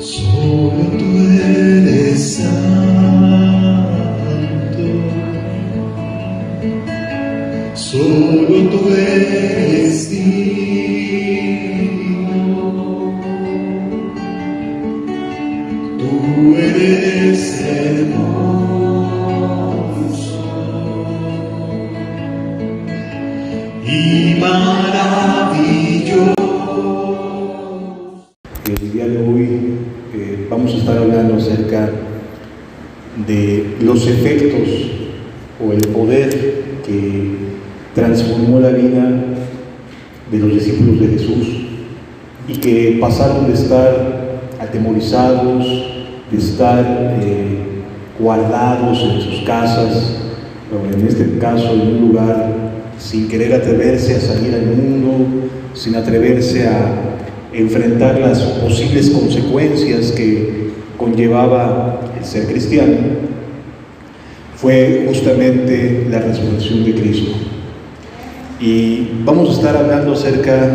Solo tú eres santo, solo tú eres digno, tú eres hermoso y maravilloso. El día de hoy vamos a estar hablando acerca de los efectos o el poder que transformó la vida de los discípulos de Jesús y que pasaron de estar atemorizados, de estar guardados en sus casas, o en este caso en un lugar sin querer atreverse a salir al mundo, sin atreverse a enfrentar las posibles consecuencias que conllevaba el ser cristiano, fue justamente la resurrección de Cristo. Y vamos a estar hablando acerca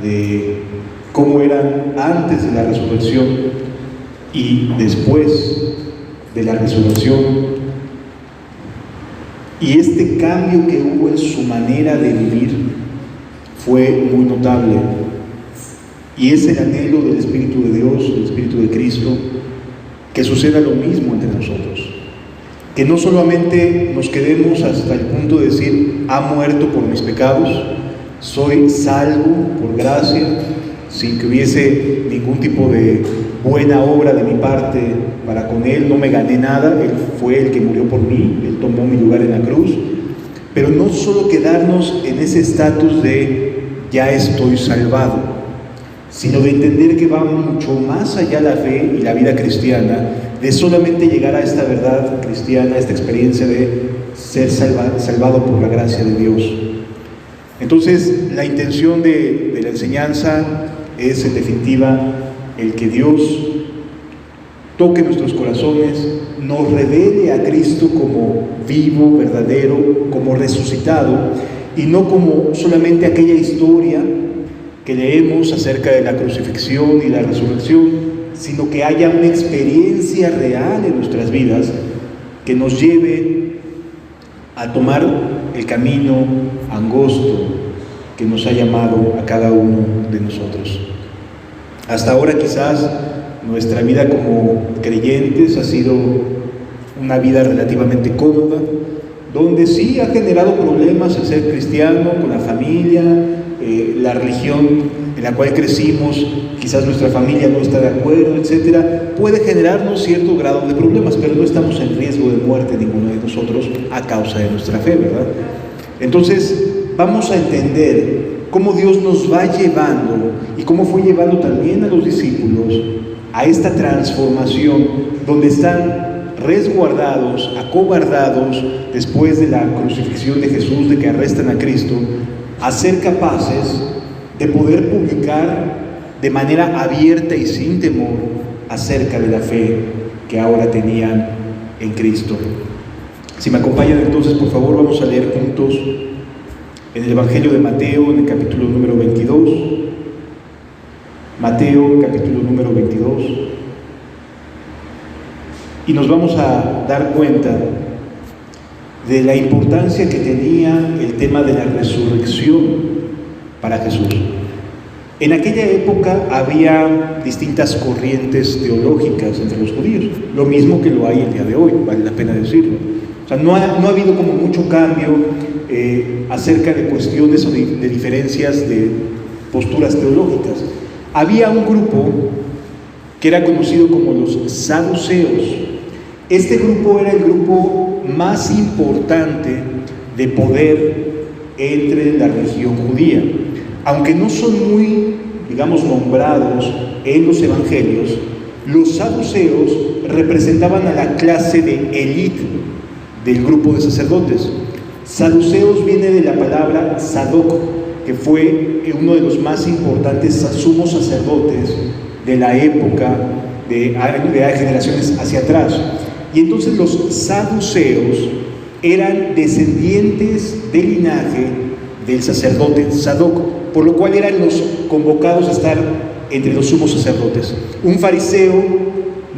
de cómo eran antes de la resurrección y después de la resurrección, y este cambio que hubo en su manera de vivir fue muy notable. Y es el anhelo del Espíritu de Dios, del Espíritu de Cristo, que suceda lo mismo entre nosotros. Que no solamente nos quedemos hasta el punto de decir, ha muerto por mis pecados, soy salvo por gracia, sin que hubiese ningún tipo de buena obra de mi parte para con Él, no me gané nada, Él fue el que murió por mí, Él tomó mi lugar en la cruz. Pero no solo quedarnos en ese estatus de ya estoy salvado, sino de entender que va mucho más allá la fe y la vida cristiana, de solamente llegar a esta verdad cristiana, a esta experiencia de ser salvado por la gracia de Dios. Entonces, la intención de la enseñanza es, en definitiva, el que Dios toque nuestros corazones, nos revele a Cristo como vivo, verdadero, como resucitado, y no como solamente aquella historia que leemos acerca de la crucifixión y la resurrección, sino que haya una experiencia real en nuestras vidas que nos lleve a tomar el camino angosto que nos ha llamado a cada uno de nosotros. Hasta ahora quizás nuestra vida como creyentes ha sido una vida relativamente cómoda, donde sí ha generado problemas el ser cristiano con la familia, la religión en la cual crecimos, quizás nuestra familia no está de acuerdo, etcétera, puede generarnos cierto grado de problemas, pero no estamos en riesgo de muerte ninguno de nosotros a causa de nuestra fe, ¿verdad? Entonces, vamos a entender cómo Dios nos va llevando y cómo fue llevando también a los discípulos a esta transformación donde están resguardados, acobardados después de la crucifixión de Jesús, de que arrestan a Cristo, a ser capaces de poder publicar de manera abierta y sin temor acerca de la fe que ahora tenían en Cristo. Si me acompañan entonces, por favor, vamos a leer juntos en el Evangelio de Mateo, en el capítulo número 22. Mateo, capítulo número 22. Y nos vamos a dar cuenta de la importancia que tenía el tema de la resurrección para Jesús. En aquella época había distintas corrientes teológicas entre los judíos, lo mismo que lo hay el día de hoy, vale la pena decirlo. O sea, no ha habido como mucho cambio acerca de cuestiones o de diferencias de posturas teológicas. Había un grupo que era conocido como los saduceos. Este grupo era el grupo más importante de poder entre la religión judía. Aunque no son muy, digamos, nombrados en los evangelios, los saduceos representaban a la clase de élite del grupo de sacerdotes. Saduceos viene de la palabra Sadoc, que fue uno de los más importantes sumos sacerdotes de la época de generaciones hacia atrás. Y entonces los saduceos eran descendientes del linaje del sacerdote Sadoc, por lo cual eran los convocados a estar entre los sumos sacerdotes. Un fariseo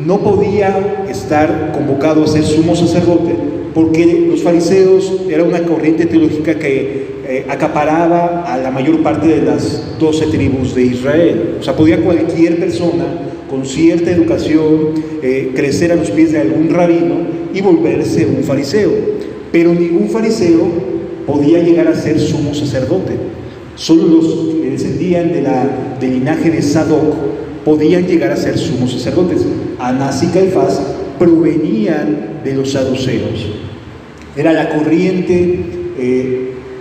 no podía estar convocado a ser sumo sacerdote porque los fariseos era una corriente teológica que acaparaba a la mayor parte de las 12 tribus de Israel. O sea, podía cualquier persona con cierta educación crecer a los pies de algún rabino y volverse un fariseo, pero ningún fariseo podía llegar a ser sumo sacerdote. Solo los que descendían del linaje de Sadoc podían llegar a ser sumos sacerdotes. Anás y Caifás provenían de los saduceos. Era la corriente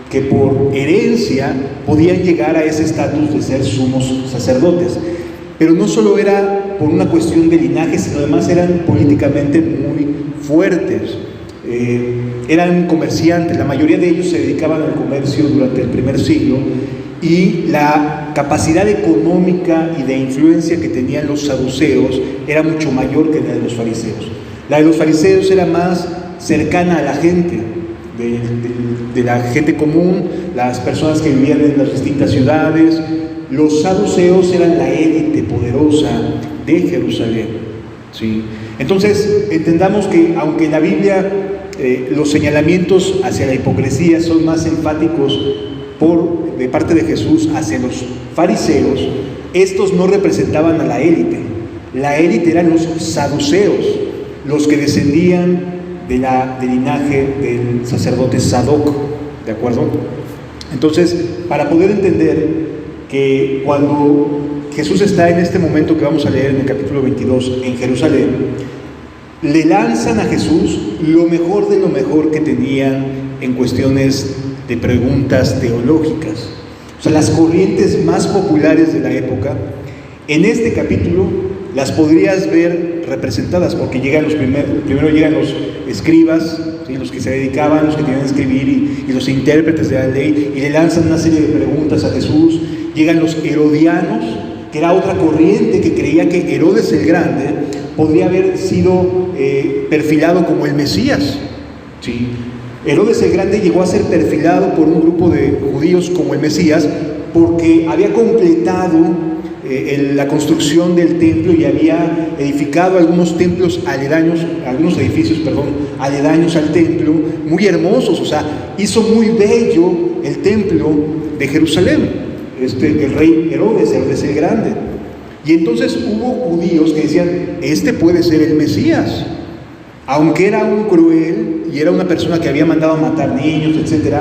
que por herencia podían llegar a ese estatus de ser sumos sacerdotes. Pero no solo era por una cuestión de linaje, sino además eran políticamente muy fuertes. Eran comerciantes, la mayoría de ellos se dedicaban al comercio durante el primer siglo, y la capacidad económica y de influencia que tenían los saduceos era mucho mayor que la de los fariseos. La de los fariseos era más cercana a la gente, de la gente común, las personas que vivían en las distintas ciudades. Los saduceos eran la élite poderosa de Jerusalén, ¿sí? Entonces, entendamos que aunque en la Biblia los señalamientos hacia la hipocresía son más enfáticos de parte de Jesús hacia los fariseos, estos no representaban a la élite. La élite eran los saduceos, los que descendían del linaje del sacerdote Sadoc, ¿de acuerdo? Entonces, para poder entender que cuando Jesús está en este momento que vamos a leer en el capítulo 22 en Jerusalén, le lanzan a Jesús lo mejor de lo mejor que tenían en cuestiones de preguntas teológicas. O sea, las corrientes más populares de la época, en este capítulo las podrías ver representadas, porque primero llegan los escribas, ¿sí? Los que se dedicaban, los que tenían que escribir, y los intérpretes de la ley, y le lanzan una serie de preguntas a Jesús. Llegan los herodianos, que era otra corriente que creía que Herodes el Grande podría haber sido perfilado como el Mesías, ¿sí? Herodes el Grande llegó a ser perfilado por un grupo de judíos como el Mesías porque había completado la construcción del templo y había edificado algunos edificios aledaños al templo, muy hermosos. O sea, hizo muy bello el templo de Jerusalén, el rey Herodes el Grande. Y entonces hubo judíos que decían, este puede ser el Mesías, aunque era un cruel y era una persona que había mandado a matar niños, etc.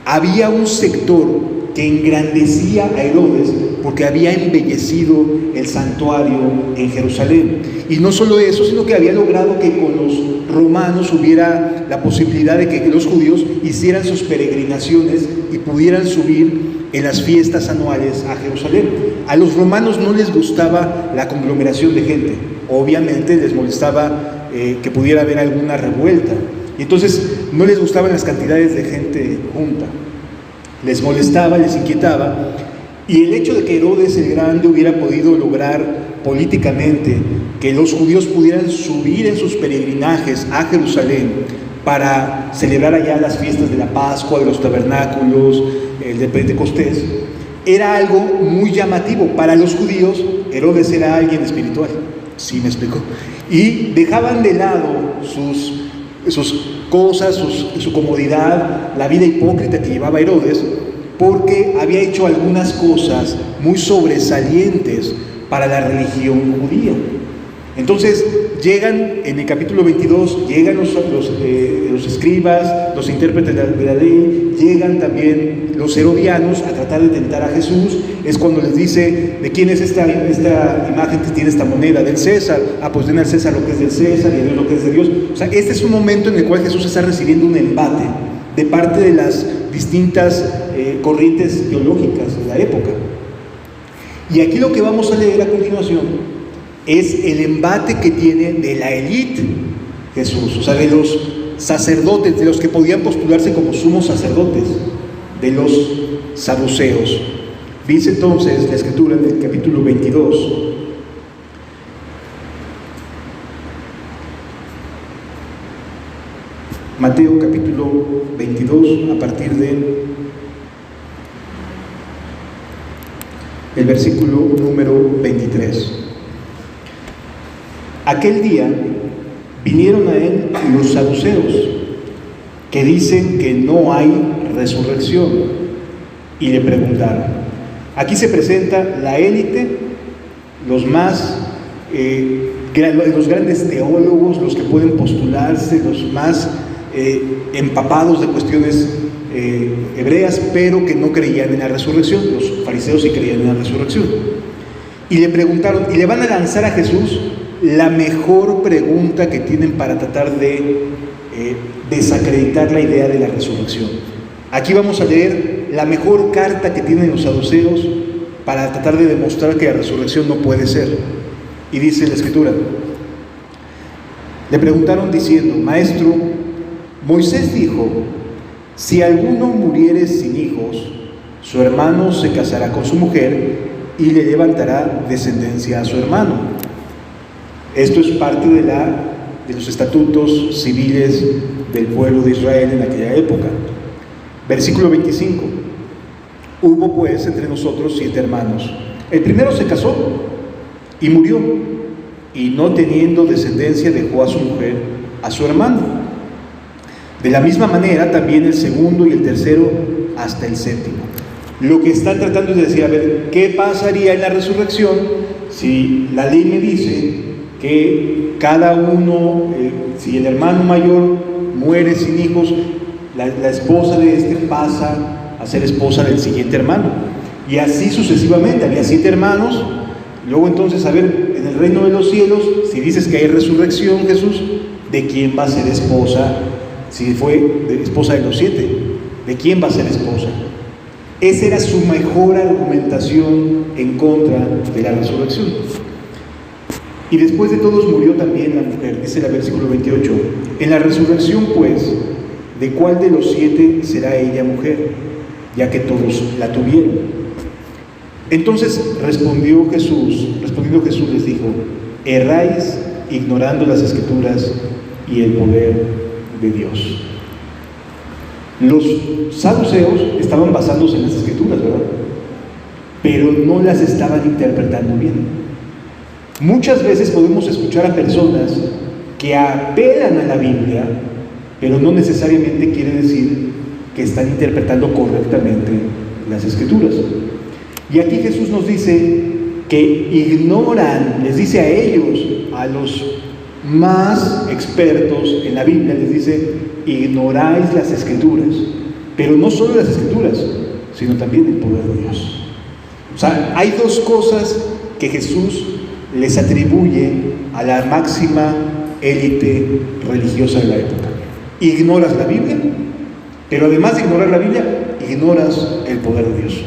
Había un sector que engrandecía a Herodes porque había embellecido el santuario en Jerusalén. Y no solo eso, sino que había logrado que con los romanos hubiera la posibilidad de que los judíos hicieran sus peregrinaciones y pudieran subir en las fiestas anuales a Jerusalén. A los romanos no les gustaba la conglomeración de gente, obviamente les molestaba que pudiera haber alguna revuelta, y entonces no les gustaban las cantidades de gente junta, les molestaba, les inquietaba. Y el hecho de que Herodes el Grande hubiera podido lograr políticamente que los judíos pudieran subir en sus peregrinajes a Jerusalén para celebrar allá las fiestas de la Pascua, de los tabernáculos, el de Pentecostés, era algo muy llamativo. Para los judíos, Herodes era alguien espiritual, ¿sí me explico? Y dejaban de lado sus cosas, su comodidad, la vida hipócrita que llevaba Herodes, porque había hecho algunas cosas muy sobresalientes para la religión judía. Entonces llegan en el capítulo 22, llegan los escribas, los intérpretes de la ley, llegan también los herodianos a tratar de tentar a Jesús. Es cuando les dice, ¿de quién es esta imagen que tiene esta moneda? Del César. Pues den al César lo que es del César y a Dios lo que es de Dios. O sea, este es un momento en el cual Jesús está recibiendo un embate de parte de las distintas corrientes teológicas de la época. Y aquí lo que vamos a leer a continuación es el embate que tiene de la élite Jesús, o sea, de los sacerdotes, de los que podían postularse como sumos sacerdotes, de los saduceos. Dice entonces la Escritura en el capítulo 22, Mateo capítulo 22, a partir del el versículo número 23. Aquel día vinieron a él los saduceos, que dicen que no hay resurrección, y le preguntaron. Aquí se presenta la élite, los grandes teólogos, los que pueden postularse, los más empapados de cuestiones hebreas, pero que no creían en la resurrección. Los fariseos sí creían en la resurrección. Y le preguntaron, y le van a lanzar a Jesús la mejor pregunta que tienen para tratar de desacreditar la idea de la resurrección. Aquí vamos a leer la mejor carta que tienen los saduceos para tratar de demostrar que la resurrección no puede ser. Y dice la Escritura, le preguntaron diciendo: Maestro, Moisés dijo, si alguno muriere sin hijos, su hermano se casará con su mujer y le levantará descendencia a su hermano. Esto es parte de los estatutos civiles del pueblo de Israel en aquella época. Versículo 25. Hubo pues entre nosotros 7 hermanos. El primero se casó y murió, y no teniendo descendencia dejó a su mujer a su hermano. De la misma manera también el segundo y el tercero hasta el séptimo. Lo que están tratando es de decir, a ver, ¿qué pasaría en la resurrección si la ley me dice que cada uno, si el hermano mayor muere sin hijos, la esposa de este pasa a ser esposa del siguiente hermano? Y así sucesivamente, había 7 hermanos. Luego entonces, a ver, en el reino de los cielos, si dices que hay resurrección, Jesús, ¿de quién va a ser esposa? Si fue esposa de los 7, ¿de quién va a ser esposa? Esa era su mejor argumentación en contra de la resurrección. Y después de todos murió también la mujer, dice el versículo 28. En la resurrección, pues, ¿de cuál de los 7 será ella mujer? Ya que todos la tuvieron. Entonces respondiendo Jesús les dijo: erráis ignorando las Escrituras y el poder de Dios. Los saduceos estaban basándose en las Escrituras, ¿verdad? Pero no las estaban interpretando bien. Muchas veces podemos escuchar a personas que apelan a la Biblia, pero no necesariamente quiere decir que están interpretando correctamente las Escrituras. Y aquí Jesús nos dice que ignoran, les dice a ellos, a los más expertos en la Biblia, les dice: ignoráis las Escrituras, pero no solo las Escrituras, sino también el poder de Dios. O sea, hay dos cosas que Jesús les atribuye a la máxima élite religiosa de la época. Ignoras la Biblia, pero además de ignorar la Biblia, ignoras el poder de Dios.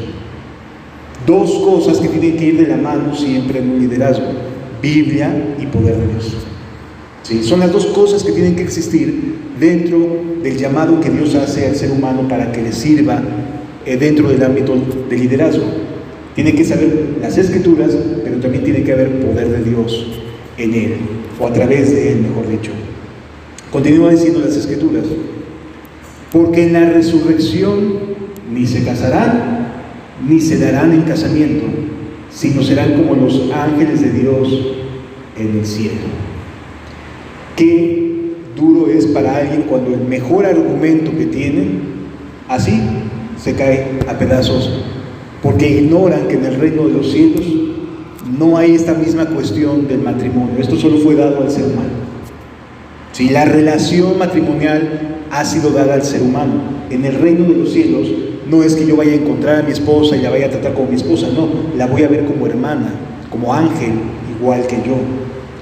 Dos cosas que tienen que ir de la mano siempre en un liderazgo: Biblia y poder de Dios. ¿Sí? Son las dos cosas que tienen que existir dentro del llamado que Dios hace al ser humano para que le sirva dentro del ámbito del liderazgo. Tiene que saber las Escrituras, pero también tiene que haber poder de Dios en él, o a través de él, mejor dicho. Continúa diciendo las Escrituras: porque en la resurrección ni se casarán, ni se darán en casamiento, sino serán como los ángeles de Dios en el cielo. Qué duro es para alguien cuando el mejor argumento que tiene, así se cae a pedazos, porque ignoran que en el reino de los cielos no hay esta misma cuestión del matrimonio. Esto solo fue dado al ser humano. Si la relación matrimonial ha sido dada al ser humano, en el reino de los cielos no es que yo vaya a encontrar a mi esposa y la vaya a tratar como mi esposa, no, la voy a ver como hermana, como ángel, igual que yo,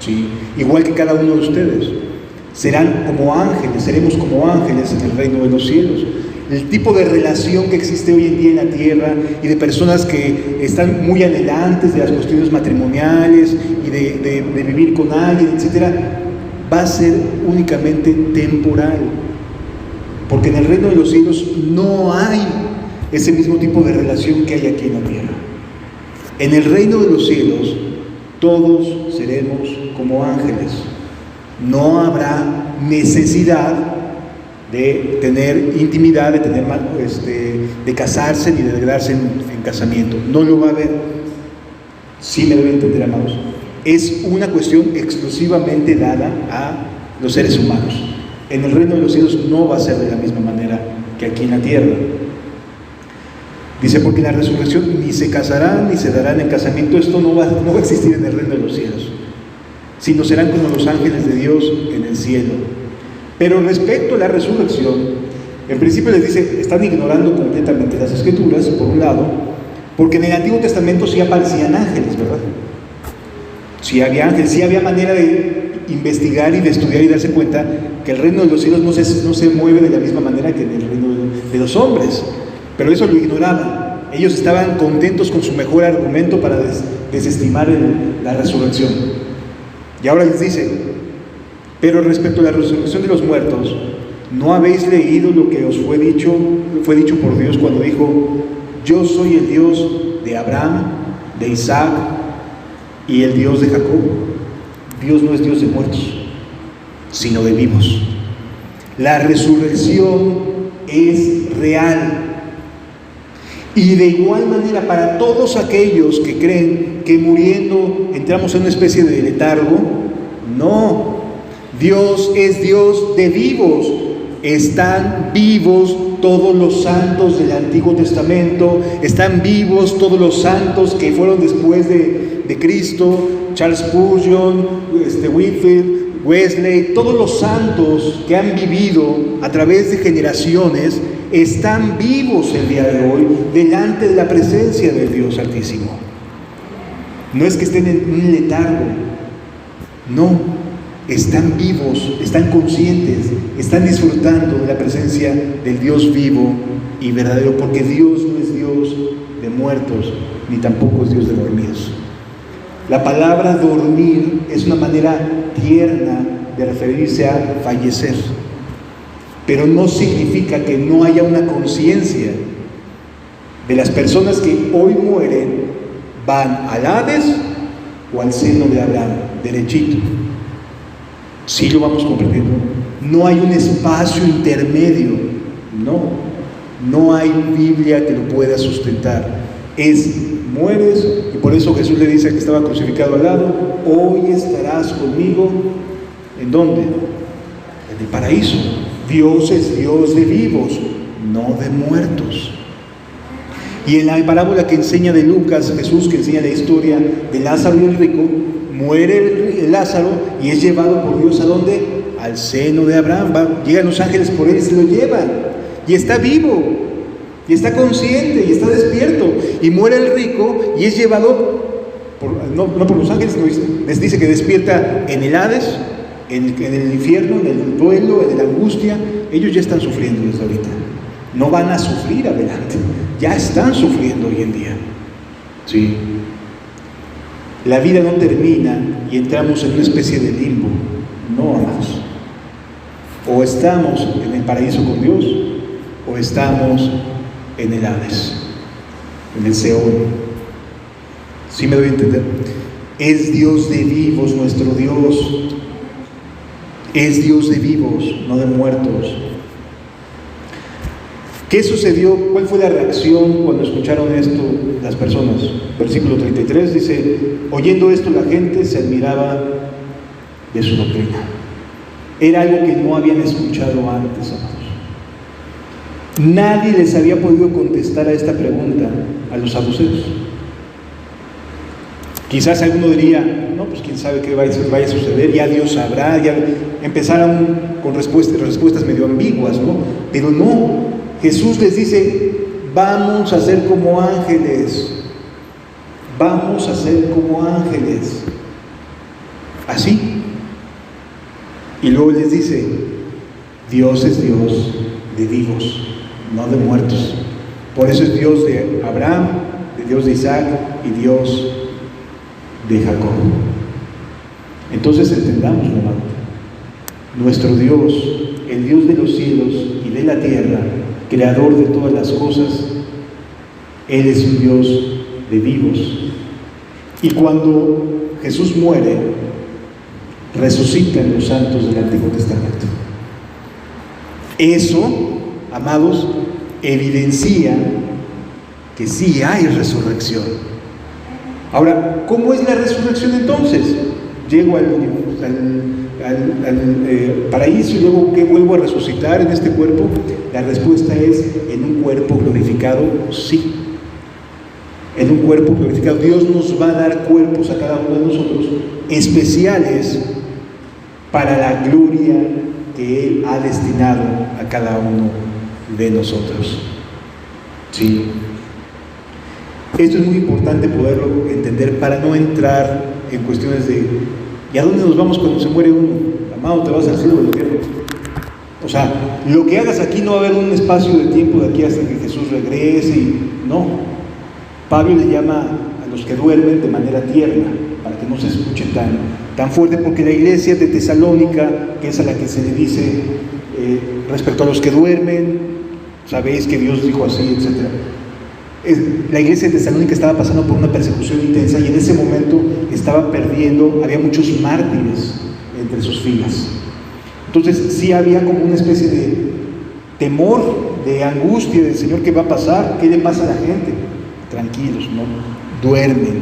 ¿sí? Igual que cada uno de ustedes. Serán como ángeles, seremos como ángeles en el reino de los cielos. El tipo de relación que existe hoy en día en la tierra y de personas que están muy anhelantes de las cuestiones matrimoniales y de vivir con alguien, etcétera, va a ser únicamente temporal, porque en el reino de los cielos no hay ese mismo tipo de relación que hay aquí en la tierra. En el reino de los cielos todos seremos como ángeles. No habrá necesidad de tener intimidad, de casarse ni de darse en casamiento. No lo va a haber. ¿Sí me debe entender, amados? Es una cuestión exclusivamente dada a los seres humanos. En el reino de los cielos no va a ser de la misma manera que aquí en la tierra. Dice, porque en la resurrección ni se casarán ni se darán en casamiento. Esto no va a existir en el reino de los cielos, sino serán como los ángeles de Dios en el cielo. Pero respecto a la resurrección, en principio les dice, están ignorando completamente las Escrituras, por un lado, porque en el Antiguo Testamento sí aparecían ángeles, ¿verdad? Sí había ángeles, sí había manera de investigar y de estudiar y darse cuenta que el reino de los cielos no se mueve de la misma manera que en el reino de los hombres. Pero eso lo ignoraban. Ellos estaban contentos con su mejor argumento para desestimar la resurrección. Y ahora les dice, pero respecto a la resurrección de los muertos, ¿no habéis leído lo que os fue dicho por Dios cuando dijo, yo soy el Dios de Abraham, de Isaac y el Dios de Jacob? Dios no es Dios de muertos, sino de vivos. La resurrección es real. Y de igual manera para todos aquellos que creen que muriendo entramos en una especie de letargo, no. Dios es Dios de vivos. Están vivos todos los santos del Antiguo Testamento, están vivos todos los santos que fueron después de Cristo, Charles Spurgeon, Whitefield, Wesley, todos los santos que han vivido a través de generaciones, están vivos el día de hoy delante de la presencia de Dios Altísimo. No es que estén en un letargo, no, están vivos, están conscientes, están disfrutando de la presencia del Dios vivo y verdadero, porque Dios no es Dios de muertos, ni tampoco es Dios de dormidos. La palabra dormir es una manera tierna de referirse a fallecer, pero no significa que no haya una conciencia de las personas que hoy mueren, van al Hades o al seno de Abraham, derechito. Sí lo vamos comprendiendo. No hay un espacio intermedio, no hay Biblia que lo pueda sustentar. Mueres, y por eso Jesús le dice que estaba crucificado al lado, hoy estarás conmigo, ¿en dónde? En el paraíso. Dios es Dios de vivos, no de muertos. Y en la parábola que enseña de Lucas, Jesús, que enseña la historia de Lázaro y el rico, muere el Lázaro y es llevado por Dios ¿a dónde? Al seno de Abraham. Llegan los ángeles por él y se lo llevan, y está vivo, y está consciente, y está despierto. Y muere el rico y es llevado no por los ángeles, les dice que despierta en el Hades, en el infierno, en el duelo, en la angustia. Ellos ya están sufriendo desde ahorita, no van a sufrir adelante, ya están sufriendo hoy en día. Sí. La vida no termina y entramos en una especie de limbo. No, amados. O estamos en el paraíso con Dios, o estamos en el Hades, en el Seol. ¿Sí me doy a entender? Es Dios de vivos nuestro Dios. Es Dios de vivos, no de muertos. ¿Qué sucedió? ¿Cuál fue la reacción cuando escucharon esto las personas? Versículo 33 dice, oyendo esto la gente se admiraba de su doctrina. Era algo que no habían escuchado antes, amados. Nadie les había podido contestar a esta pregunta a los saduceos. Quizás alguno diría, no, pues quién sabe qué vaya a suceder, ya Dios sabrá, ya empezaron con respuestas medio ambiguas, ¿no? Pero no, Jesús les dice, vamos a ser como ángeles, vamos a ser como ángeles, así. Y luego les dice, Dios es Dios de vivos, no de muertos. Por eso es Dios de Abraham, de Dios de Isaac y Dios de Jacob. Entonces entendamos, hermano, nuestro Dios, el Dios de los cielos y de la tierra, creador de todas las cosas, Él es un Dios de vivos. Y cuando Jesús muere, resucitan los santos del Antiguo Testamento. Eso, amados, evidencia que sí hay resurrección. Ahora, ¿cómo es la resurrección entonces? Llego al paraíso y luego ¿qué vuelvo a resucitar en este cuerpo? La respuesta es en un cuerpo glorificado, sí. En un cuerpo glorificado. Dios nos va a dar cuerpos a cada uno de nosotros especiales para la gloria que Él ha destinado a cada uno de nosotros. Sí. Esto es muy importante poderlo entender para no entrar en cuestiones de ¿y a dónde nos vamos cuando se muere uno? Amado, te vas al cielo o al infierno. O sea, lo que hagas aquí no va a haber un espacio de tiempo de aquí hasta que Jesús regrese. No. Pablo le llama a los que duermen de manera tierna, para que no se escuche tan fuerte, porque la iglesia de Tesalónica, que es a la que se le dice respecto a los que duermen, sabéis que Dios dijo así, etc. La iglesia de Tesalónica estaba pasando por una persecución intensa y en ese momento estaba perdiendo, había muchos mártires entre sus filas. Entonces sí había como una especie de temor, de angustia del Señor, ¿qué va a pasar? ¿Qué le pasa a la gente? Tranquilos, no duermen.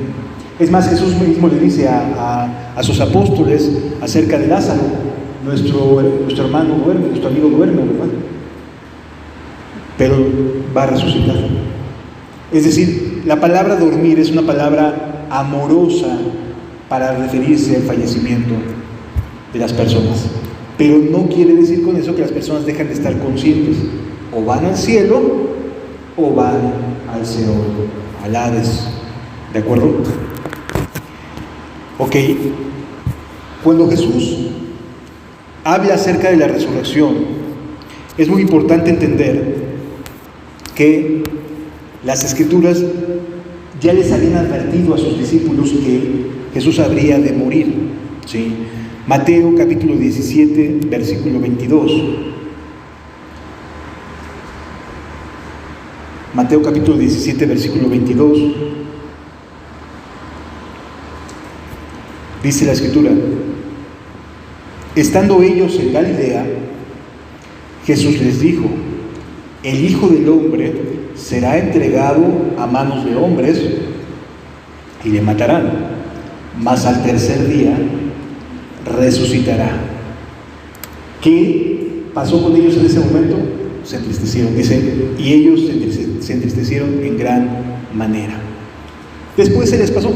Es más, Jesús mismo le dice a sus apóstoles acerca de Lázaro: nuestro hermano duerme, nuestro amigo duerme, ¿verdad? Pero va a resucitar. Es decir, la palabra dormir es una palabra amorosa para referirse al fallecimiento de las personas, pero no quiere decir con eso que las personas dejan de estar conscientes. O van al cielo o van al Seol, al Hades. ¿De acuerdo? Ok. Cuando Jesús habla acerca de la resurrección, es muy importante entender que las Escrituras ya les habían advertido a sus discípulos que Jesús habría de morir, ¿sí? Mateo capítulo 17, versículo 22. Mateo capítulo 17, versículo 22. Dice la Escritura: estando ellos en Galilea, Jesús les dijo: el Hijo del Hombre será entregado a manos de hombres y le matarán, mas al tercer día resucitará. ¿Qué pasó con ellos en ese momento? Se entristecieron, dice, y ellos se entristecieron en gran manera. Después se les pasó,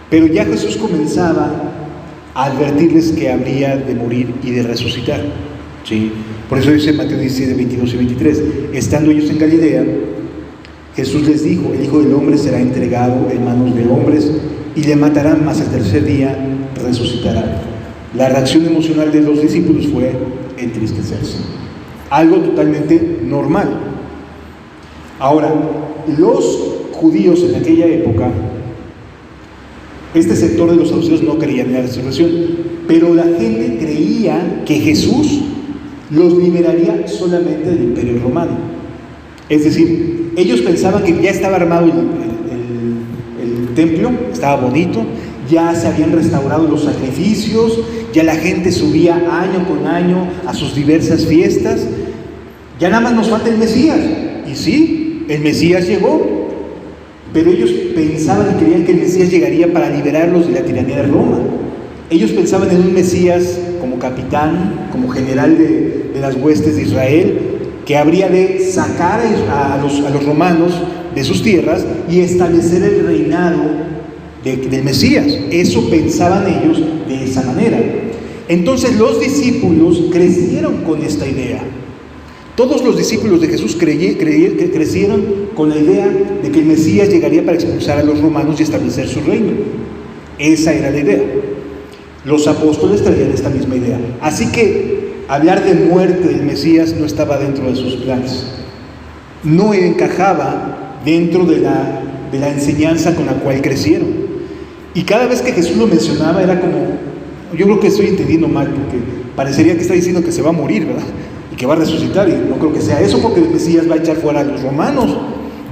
pero ya Jesús comenzaba a advertirles que habría de morir y de resucitar, ¿sí? Por eso dice Mateo 17, 22 y 23: estando ellos en Galilea, Jesús les dijo: el Hijo del Hombre será entregado en manos de hombres y le matarán, mas el tercer día resucitará. La reacción emocional de los discípulos fue entristecerse, algo totalmente normal. Ahora, los judíos en aquella época, este sector de los saduceos no creían en la resurrección, pero la gente creía que Jesús los liberaría solamente del Imperio Romano. Es decir, ellos pensaban que ya estaba armado el templo, estaba bonito, ya se habían restaurado los sacrificios, ya la gente subía año con año a sus diversas fiestas, ya nada más nos falta el Mesías. Y sí, el Mesías llegó, pero ellos pensaban y creían que el Mesías llegaría para liberarlos de la tiranía de Roma. Ellos pensaban en un Mesías como capitán, como general de las huestes de Israel, que habría de sacar a los romanos de sus tierras y establecer el reinado del Mesías. Eso pensaban ellos de esa manera. Entonces los discípulos crecieron con esta idea. Todos los discípulos de Jesús crecieron con la idea de que el Mesías llegaría para expulsar a los romanos y establecer su reino. Esa era la idea. Los apóstoles traían esta misma idea. Así que hablar de muerte del Mesías no estaba dentro de sus planes. No encajaba dentro de la enseñanza con la cual crecieron. Y cada vez que Jesús lo mencionaba era como, yo creo que estoy entendiendo mal, porque parecería que está diciendo que se va a morir, ¿verdad? Y que va a resucitar, y no creo que sea eso, porque el Mesías va a echar fuera a los romanos,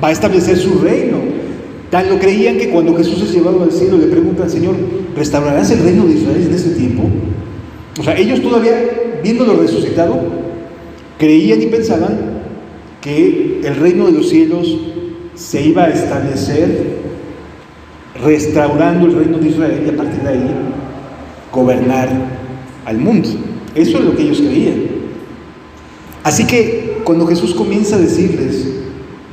va a establecer su reino. Tan lo creían que cuando Jesús es llevado al cielo le preguntan: Señor, ¿restaurarás el reino de Israel en este tiempo? O sea, ellos todavía, viéndolo resucitado, creían y pensaban que el reino de los cielos se iba a establecer restaurando el reino de Israel y a partir de ahí gobernar al mundo. Eso es lo que ellos creían. Así que cuando Jesús comienza a decirles,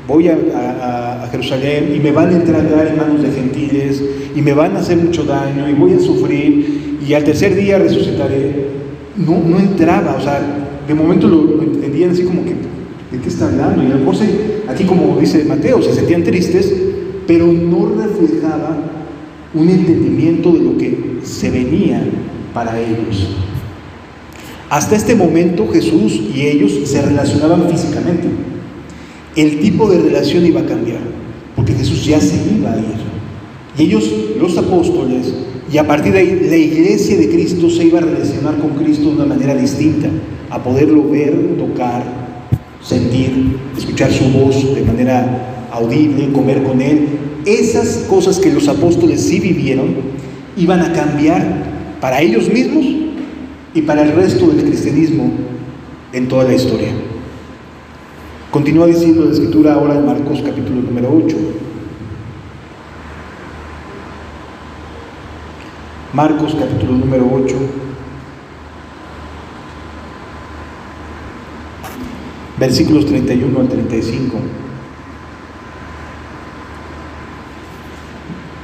voy a Jerusalén y me van a entregar en manos de gentiles y me van a hacer mucho daño y voy a sufrir y al tercer día resucitaré, no entraba, o sea, de momento lo entendían así como que, ¿de qué está hablando? Y a lo mejor aquí como dice Mateo, se sentían tristes, pero no reflejaba un entendimiento de lo que se venía para ellos. Hasta este momento Jesús y ellos se relacionaban físicamente. El tipo de relación iba a cambiar, porque Jesús ya se iba a ir. Y ellos, los apóstoles, y a partir de ahí la iglesia de Cristo se iba a relacionar con Cristo de una manera distinta, a poderlo ver, tocar, sentir, escuchar su voz de manera audible, comer con Él. Esas cosas que los apóstoles sí vivieron, iban a cambiar para ellos mismos y para el resto del cristianismo en toda la historia. Continúa diciendo la Escritura ahora en Marcos capítulo número 8. Marcos capítulo número 8. Versículos 31 al 35.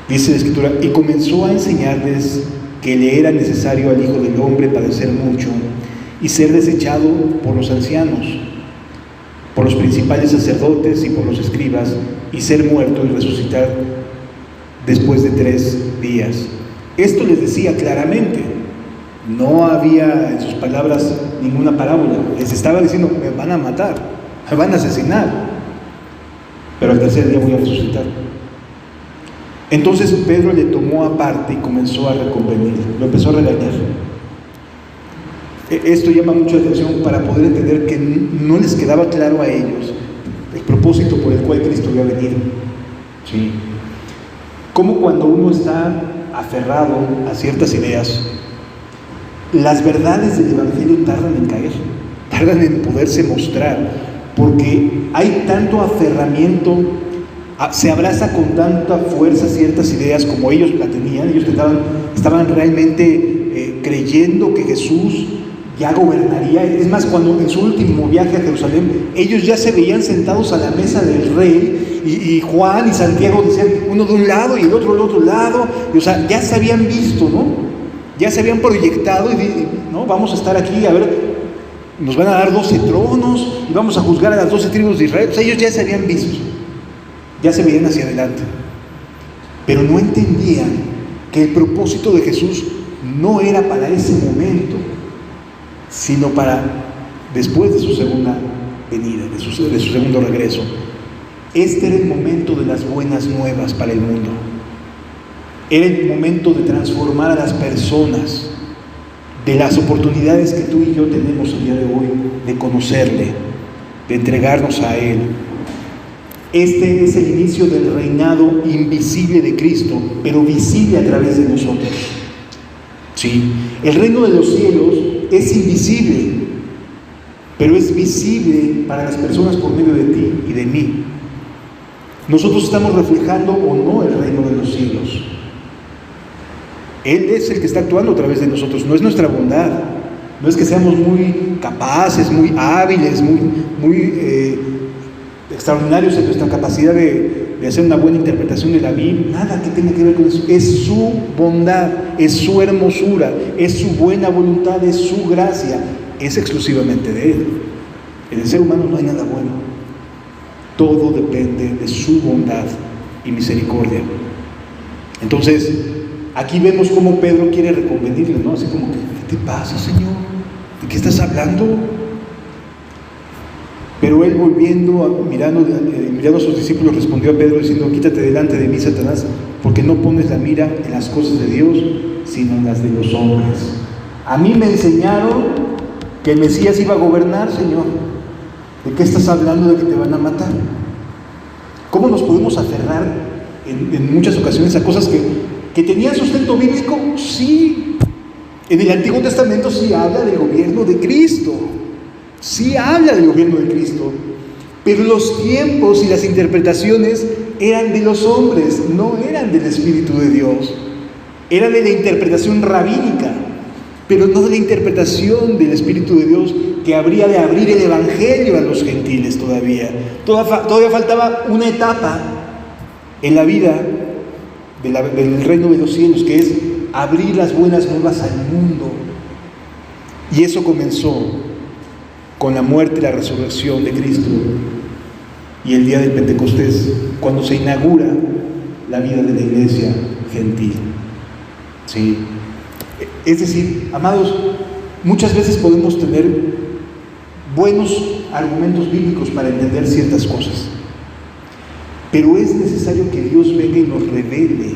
Dice la Escritura, y comenzó a enseñarles que le era necesario al Hijo del Hombre padecer mucho y ser desechado por los ancianos, por los principales sacerdotes y por los escribas, y ser muerto y resucitar después de 3 días. Esto les decía claramente, no había en sus palabras ninguna parábola, les estaba diciendo, me van a matar, me van a asesinar, pero al tercer día voy a resucitar. Entonces Pedro le tomó aparte y comenzó a reconvenirlo, lo empezó a regañar. Esto llama mucho la atención para poder entender que no les quedaba claro a ellos el propósito por el cual Cristo había venido. ¿Sí? Como cuando uno está aferrado a ciertas ideas, las verdades del Evangelio tardan en caer, tardan en poderse mostrar, porque hay tanto aferramiento, se abraza con tanta fuerza ciertas ideas como ellos la tenían. Ellos estaban realmente creyendo que Jesús ya gobernaría. Es más, cuando en su último viaje a Jerusalén, ellos ya se veían sentados a la mesa del rey, y Juan y Santiago decían, uno de un lado y el otro del otro lado, y, o sea, ya se habían visto, ¿no? Ya se habían proyectado, ¿no? Vamos a estar aquí, a ver, nos van a dar 12 tronos, y vamos a juzgar a las 12 tribus de Israel. O sea, ellos ya se habían visto, ya se veían hacia adelante, pero no entendían que el propósito de Jesús no era para ese momento, sino para después de su segunda venida, de su segundo regreso. Este era el momento de las buenas nuevas para el mundo. Era el momento de transformar a las personas, de las oportunidades que tú y yo tenemos el día de hoy, de conocerle, de entregarnos a Él. Este es el inicio del reinado invisible de Cristo, pero visible a través de nosotros. Sí, el reino de los cielos es invisible, pero es visible para las personas por medio de ti y de mí. Nosotros estamos reflejando o no el reino de los cielos. Él es el que está actuando a través de nosotros, no es nuestra bondad, no es que seamos muy capaces, muy hábiles, muy extraordinarios en nuestra capacidad de hacer una buena interpretación de la Biblia, nada que tenga que ver con eso. Es su bondad, es su hermosura, es su buena voluntad, es su gracia, es exclusivamente de Él. En el ser humano no hay nada bueno, todo depende de su bondad y misericordia. Entonces, aquí vemos cómo Pedro quiere reconvenirle, ¿no? Así como que, ¿qué te pasa, Señor? ¿De qué estás hablando? Pero él, mirando a sus discípulos, respondió a Pedro diciendo, quítate delante de mí, Satanás, porque no pones la mira en las cosas de Dios, sino en las de los hombres. A mí me enseñaron que el Mesías iba a gobernar, Señor. ¿De qué estás hablando? De que te van a matar. ¿Cómo nos podemos aferrar en muchas ocasiones a cosas que tenían sustento bíblico? Sí. En el Antiguo Testamento sí habla del gobierno de Cristo. Sí habla del gobierno de Cristo, Pero los tiempos y las interpretaciones eran de los hombres, no eran del Espíritu de Dios. Era de la interpretación rabínica, pero no de la interpretación del Espíritu de Dios, que habría de abrir el Evangelio a los gentiles todavía. Todavía faltaba una etapa en la vida del reino de los cielos, que es abrir las buenas nuevas al mundo. Y eso comenzó con la muerte y la resurrección de Cristo y el día del Pentecostés, cuando se inaugura la vida de la iglesia gentil. ¿Sí? Es decir, amados, muchas veces podemos tener buenos argumentos bíblicos para entender ciertas cosas, pero es necesario que Dios venga y nos revele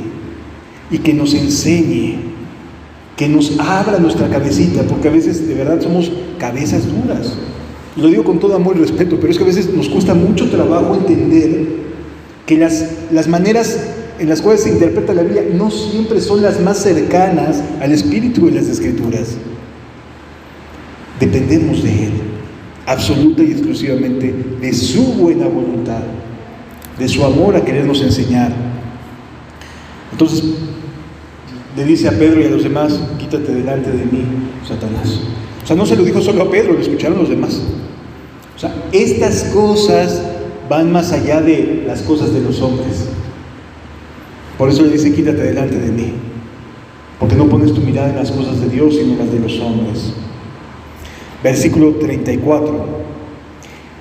y que nos enseñe, que nos abra nuestra cabecita, porque a veces de verdad somos cabezas duras. Lo digo con todo amor y respeto, pero es que a veces nos cuesta mucho trabajo entender que las maneras en las cuales se interpreta la Biblia no siempre son las más cercanas al espíritu de las Escrituras. Dependemos de Él, absoluta y exclusivamente de su buena voluntad, de su amor a querernos enseñar. Entonces le dice a Pedro y a los demás: quítate delante de mí, Satanás. O sea, no se lo dijo solo a Pedro, lo escucharon los demás. O sea, estas cosas van más allá de las cosas de los hombres. Por eso le dice: quítate delante de mí, porque no pones tu mirada en las cosas de Dios, sino en las de los hombres. Versículo 34.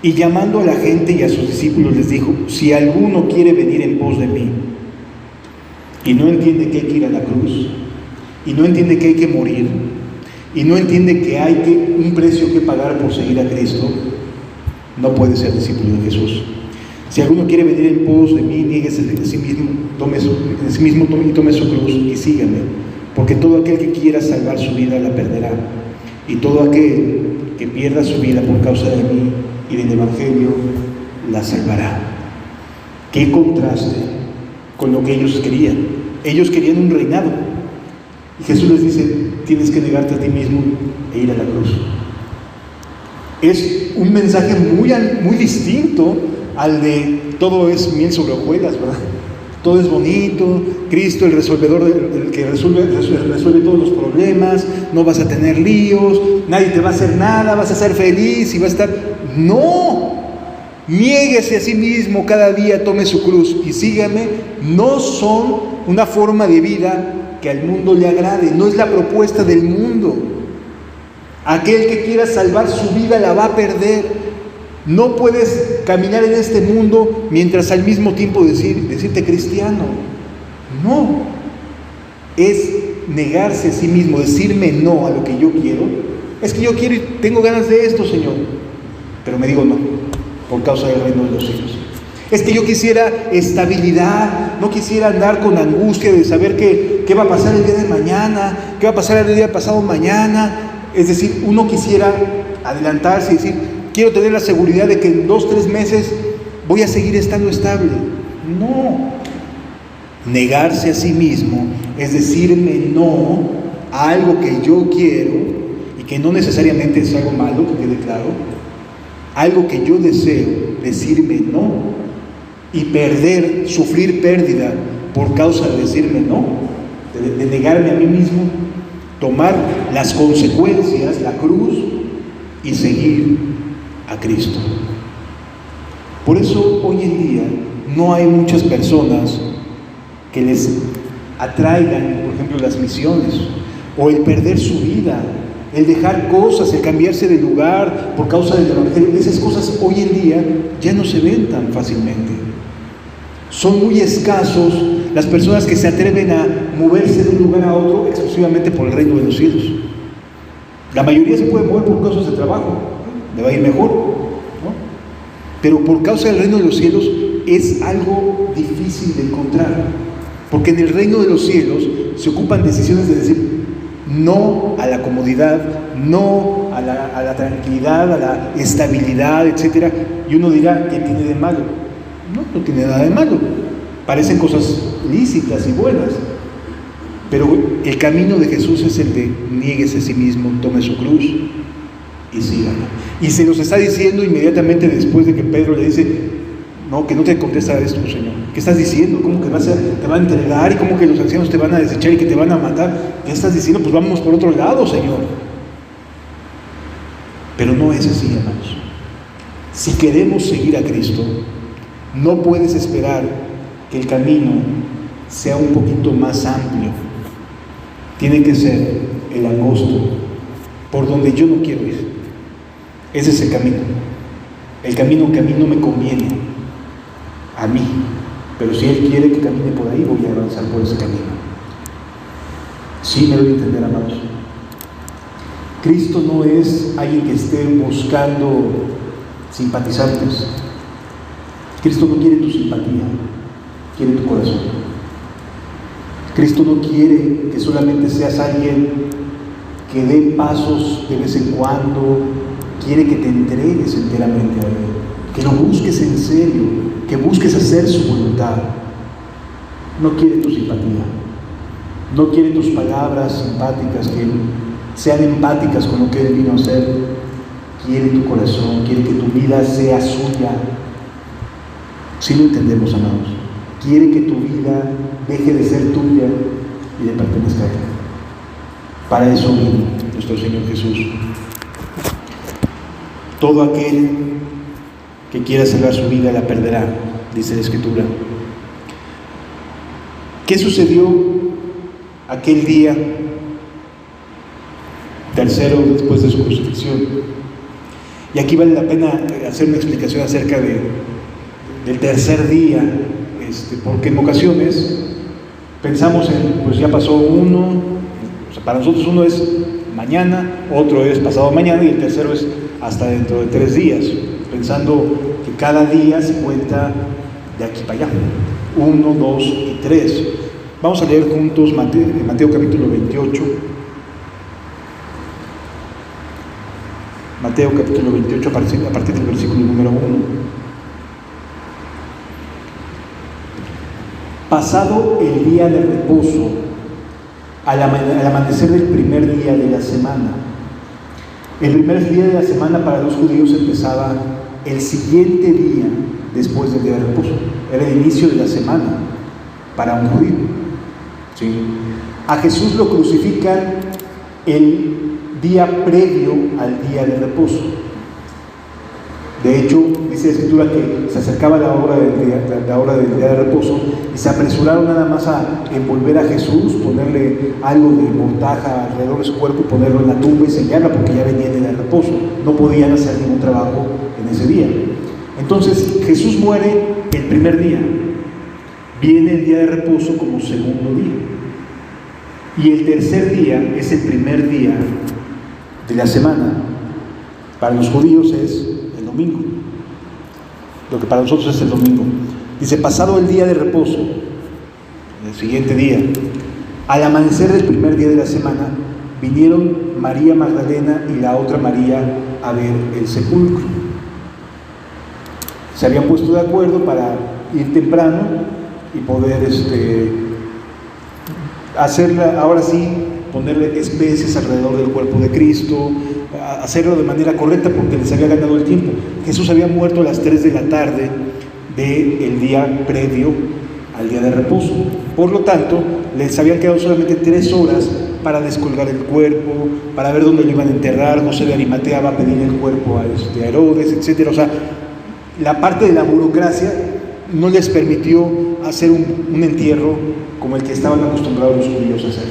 Y llamando a la gente y a sus discípulos les dijo: si alguno quiere venir en pos de mí, y no entiende que hay que ir a la cruz, y no entiende que hay que morir, y no entiende que hay un precio que pagar por seguir a Cristo, no puede ser discípulo de Jesús. Si alguno quiere venir en pos de mí, niéguese de sí mismo, tome su cruz y sígame, porque todo aquel que quiera salvar su vida la perderá, y todo aquel que pierda su vida por causa de mí y del Evangelio la salvará. ¡Qué contraste con lo que ellos querían! Ellos querían un reinado, y Jesús les dice: tienes que negarte a ti mismo e ir a la cruz. Es un mensaje muy distinto al de todo es miel sobre hojuelas, ¿verdad? Todo es bonito, Cristo el resolvedor, el que resuelve todos los problemas, no vas a tener líos, nadie te va a hacer nada, vas a ser feliz y vas a estar... ¡No! Niéguese a sí mismo cada día, tome su cruz y sígame. No son una forma de vida que al mundo le agrade, no es la propuesta del mundo. Aquel que quiera salvar su vida la va a perder. No puedes caminar en este mundo mientras al mismo tiempo decirte cristiano. No. Es negarse a sí mismo, decirme no a lo que yo quiero. Es que yo quiero y tengo ganas de esto, Señor, pero me digo no, por causa del reino de los cielos. Es que yo quisiera estabilidad, no quisiera andar con angustia de saber qué va a pasar el día de mañana, qué va a pasar el día pasado mañana. Es decir, uno quisiera adelantarse y decir: quiero tener la seguridad de que en 2-3 meses voy a seguir estando estable. No. Negarse a sí mismo es decirme no a algo que yo quiero y que no necesariamente es algo malo, que quede claro. Algo que yo deseo, decirme no y sufrir pérdida por causa de decirme no, de negarme a mí mismo, tomar las consecuencias, la cruz y seguir a Cristo. Por eso hoy en día no hay muchas personas que les atraigan, por ejemplo, las misiones o el perder su vida, el dejar cosas, el cambiarse de lugar por causa del Evangelio. Esas cosas hoy en día ya no se ven tan fácilmente. Son muy escasos las personas que se atreven a moverse de un lugar a otro exclusivamente por el reino de los cielos. La mayoría se puede mover por causas de trabajo, le va a ir mejor, ¿no? Pero por causa del reino de los cielos es algo difícil de encontrar, porque en el reino de los cielos se ocupan decisiones de decir no a la comodidad, no a la tranquilidad, a la estabilidad, etc. Y uno dirá: ¿qué tiene de malo? No tiene nada de malo, parecen cosas lícitas y buenas, pero el camino de Jesús es el de niéguese a sí mismo, tome su cruz y síganlo. Y se los está diciendo inmediatamente después de que Pedro le dice, no, que no te contesta esto, Señor. ¿Qué estás diciendo? ¿Cómo que te van a entregar? ¿Y cómo que los ancianos te van a desechar y que te van a matar? ¿Qué estás diciendo? Pues vámonos por otro lado, Señor. Pero no es así, hermanos. Si queremos seguir a Cristo, no puedes esperar que el camino sea un poquito más amplio. Tiene que ser el angosto, por donde yo no quiero ir. Ese es el camino que a mí no me conviene, a mí. Pero si Él quiere que camine por ahí, voy a avanzar por ese camino. Sí me doy a entender, amados. Cristo no es alguien que esté buscando simpatizantes. Cristo no quiere tu simpatía, quiere tu corazón. Cristo no quiere que solamente seas alguien que dé pasos de vez en cuando. Quiere que te entregues enteramente a Él, que lo busques en serio, que busques hacer su voluntad. No quiere tu simpatía, no quiere tus palabras simpáticas que sean empáticas con lo que Él vino a hacer. Quiere tu corazón, quiere que tu vida sea suya. Si lo entendemos, amados. Quiere que tu vida deje de ser tuya y le pertenezca a Él. Para eso vino nuestro Señor Jesús. Todo aquel que quiera salvar su vida la perderá, dice la Escritura. ¿Qué sucedió aquel día tercero después de su crucifixión? Y aquí vale la pena hacer una explicación acerca del tercer día, porque en ocasiones pensamos en, pues ya pasó uno, o sea, para nosotros uno es mañana, otro es pasado mañana y el tercero es hasta dentro de 3 días, pensando que cada día se cuenta de aquí para allá, 1, 2 y 3. Vamos a leer juntos Mateo capítulo 28. Mateo capítulo 28 a partir del versículo número 1. Pasado el día de reposo, al amanecer del primer día de la semana. El primer día de la semana para los judíos empezaba el siguiente día después del día de reposo. Era el inicio de la semana para un judío. ¿Sí? A Jesús lo crucifican el día previo al día de reposo. De hecho, dice la Escritura que se acercaba la hora del día de reposo y se apresuraron nada más a envolver a Jesús, ponerle algo de mortaja alrededor de su cuerpo y ponerlo en la tumba y sellarla, porque ya venía el día de reposo. No podían hacer ningún trabajo en ese día. Entonces, Jesús muere el primer día. Viene el día de reposo como segundo día. Y el tercer día es el primer día de la semana. Para los judíos es el domingo, lo que para nosotros es el domingo. Dice, pasado el día de reposo, el siguiente día, al amanecer del primer día de la semana, vinieron María Magdalena y la otra María a ver el sepulcro. Se habían puesto de acuerdo para ir temprano y poder hacerla, ahora sí, ponerle especies alrededor del cuerpo de Cristo, hacerlo de manera correcta porque les había ganado el tiempo. Jesús había muerto a las 3 de la tarde del día previo al día de reposo. Por lo tanto, les habían quedado solamente 3 horas para descolgar el cuerpo, para ver dónde lo iban a enterrar. José de Arimatea va a pedir el cuerpo a Herodes, etc. O sea, la parte de la burocracia no les permitió hacer un entierro como el que estaban acostumbrados los judíos a hacer,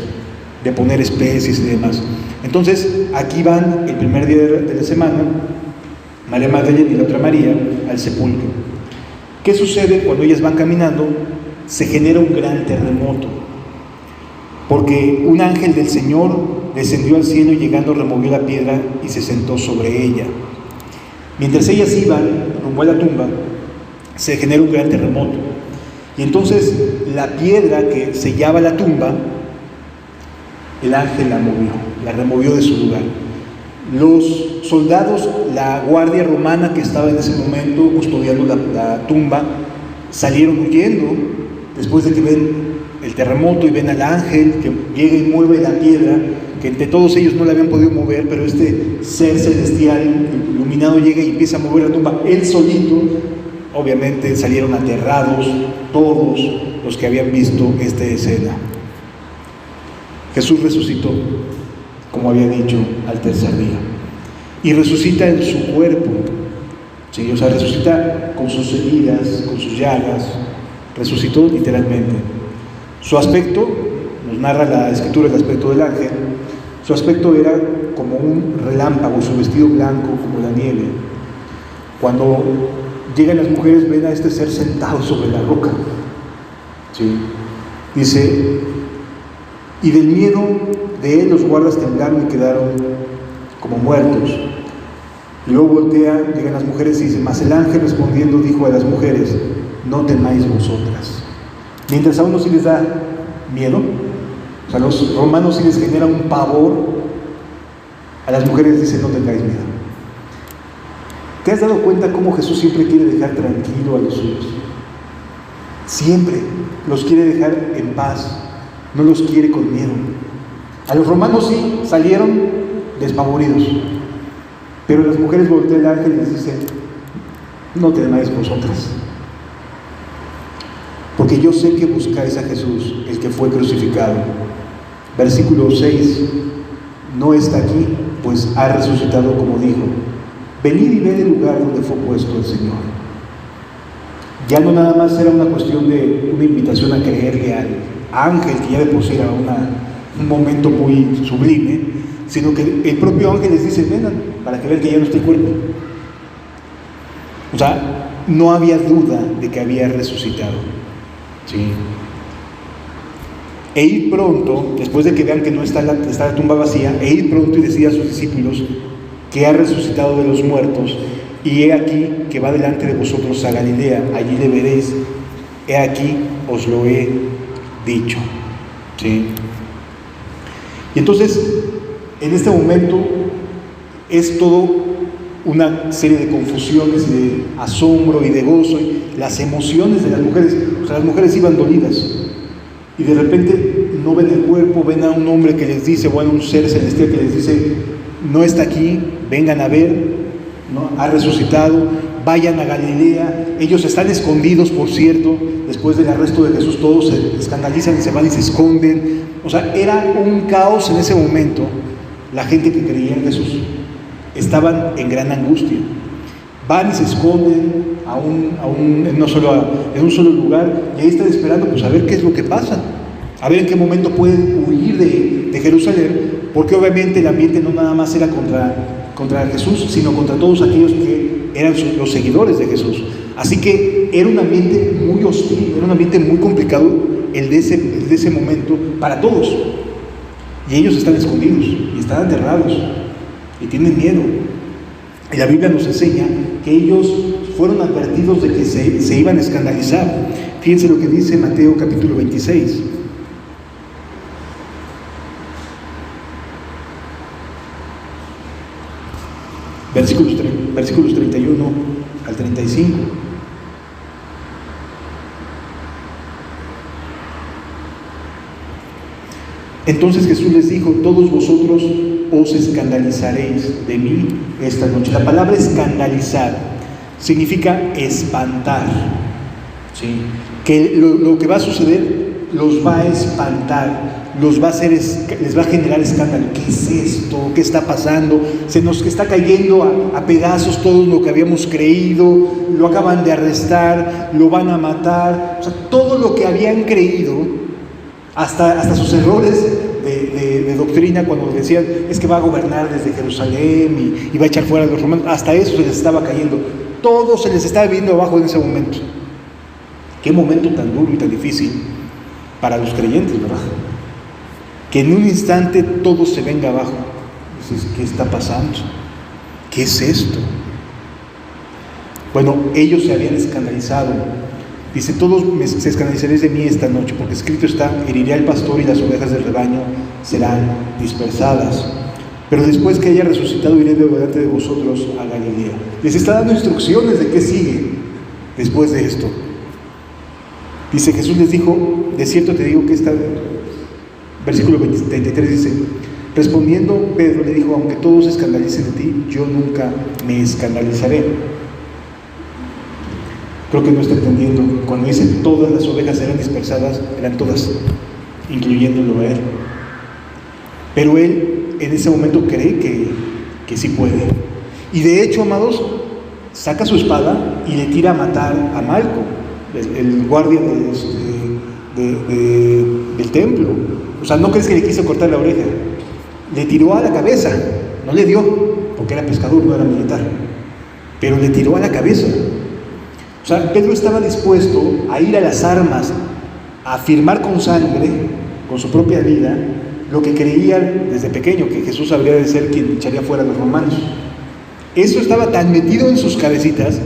de poner especies y demás. Entonces, aquí van el primer día de la semana, María Magdalena y la otra María, al sepulcro. ¿Qué sucede cuando ellas van caminando? Se genera un gran terremoto, porque un ángel del Señor descendió al cielo y llegando removió la piedra y se sentó sobre ella. Mientras ellas iban rumbo a la tumba, se genera un gran terremoto. Y entonces la piedra que sellaba la tumba, el ángel la removió de su lugar. Los soldados, la guardia romana que estaba en ese momento custodiando la tumba, salieron huyendo después de que ven el terremoto y ven al ángel que llega y mueve la piedra que entre todos ellos no le habían podido mover, pero este ser celestial iluminado llega y empieza a mover la tumba, él solito. Obviamente salieron aterrados todos los que habían visto esta escena. Jesús resucitó, como había dicho, al tercer día, y resucita en su cuerpo, ¿sí? O sea, resucita con sus heridas, con sus llagas, resucitó literalmente. Su aspecto, nos narra la Escritura el aspecto del ángel, su aspecto era como un relámpago, su vestido blanco como la nieve. Cuando llegan las mujeres, ven a este ser sentado sobre la roca, ¿sí? Dice, y del miedo de él los guardas temblaron y quedaron como muertos. Y luego voltea, llegan las mujeres y dice, mas el ángel respondiendo dijo a las mujeres, no temáis vosotras. Mientras a uno sí les da miedo, o sea, a los romanos sí les genera un pavor, a las mujeres dice, no tengáis miedo. ¿Te has dado cuenta cómo Jesús siempre quiere dejar tranquilo a los suyos? Siempre los quiere dejar en paz, no los quiere con miedo. A los romanos sí salieron despavoridos, pero las mujeres voltean al ángel y les dicen, no temáis vosotras, porque yo sé que buscáis a Jesús, el que fue crucificado. Versículo 6, no está aquí, pues ha resucitado como dijo. Venid y ved el lugar donde fue puesto el Señor. Ya no nada más era una cuestión de una invitación a creerle al ángel, que ya de por sí era un momento muy sublime, sino que el propio ángel les dice, vengan, para que vean que ya no está el cuerpo. O sea, no había duda de que había resucitado, ¿sí? E ir pronto, después de que vean que no está la tumba vacía, e ir pronto y decir a sus discípulos que ha resucitado de los muertos, y he aquí que va delante de vosotros a Galilea, allí le veréis, he aquí os lo he dicho, ¿sí? Y entonces, en este momento, es todo una serie de confusiones, de asombro y de gozo, y las emociones de las mujeres. O sea, las mujeres iban dolidas, y de repente no ven el cuerpo, ven a un hombre que les dice, bueno, un ser celestial que les dice, no está aquí, vengan a ver, ¿no? Ha resucitado, vayan a Galilea. Ellos están escondidos, por cierto, después del arresto de Jesús, todos se escandalizan y se van y se esconden. O sea, era un caos en ese momento. La gente que creía en Jesús estaban en gran angustia. Van y se esconden en un solo lugar, y ahí están esperando pues a ver qué es lo que pasa, a ver en qué momento pueden huir de Jerusalén, porque obviamente el ambiente no nada más era contra Jesús, sino contra todos aquellos que eran los seguidores de Jesús. Así que era un ambiente muy hostil, era un ambiente muy complicado el de ese momento para todos. Y ellos están escondidos, y están aterrados, y tienen miedo. Y la Biblia nos enseña que ellos fueron advertidos de que se iban a escandalizar. Fíjense lo que dice Mateo capítulo 26. Versículos 31 al 35. Entonces Jesús les dijo, todos vosotros os escandalizaréis de mí esta noche. La palabra escandalizar significa espantar, ¿sí? Que lo que va a suceder los va a espantar, les va a generar escándalo. ¿Qué es esto? ¿Qué está pasando? Se nos está cayendo a pedazos todo lo que habíamos creído, lo acaban de arrestar, lo van a matar. O sea, todo lo que habían creído, hasta sus errores de doctrina, cuando decían es que va a gobernar desde Jerusalén y va a echar fuera a los romanos, hasta eso se les estaba cayendo, todo se les estaba viendo abajo en ese momento. Qué momento tan duro y tan difícil para los creyentes, ¿verdad? Que en un instante todo se venga abajo. Dices, ¿qué está pasando? ¿Qué es esto? Bueno, ellos se habían escandalizado. Dice, todos se escandalizaréis de mí esta noche, porque escrito está, heriré al pastor y las ovejas del rebaño serán dispersadas. Pero después que haya resucitado, iré delante de vosotros a Galilea. Les está dando instrucciones de qué sigue después de esto. Dice, Jesús les dijo, de cierto te digo que versículo 33 dice, Respondiendo, Pedro le dijo: aunque todos se escandalicen de ti, yo nunca me escandalizaré. Creo que no está entendiendo. Cuando dice todas las ovejas eran dispersadas, eran todas, incluyéndolo a él. Pero él en ese momento cree que sí puede. Y de hecho, amados, saca su espada y le tira a matar a Malco, el guardia del templo. O sea, ¿no crees que le quiso cortar la oreja? Le tiró a la cabeza, no le dio, porque era pescador, no era militar, pero le tiró a la cabeza. O sea, Pedro estaba dispuesto a ir a las armas, a firmar con sangre, con su propia vida, lo que creía desde pequeño, que Jesús habría de ser quien echaría fuera a los romanos. Eso estaba tan metido en sus cabecitas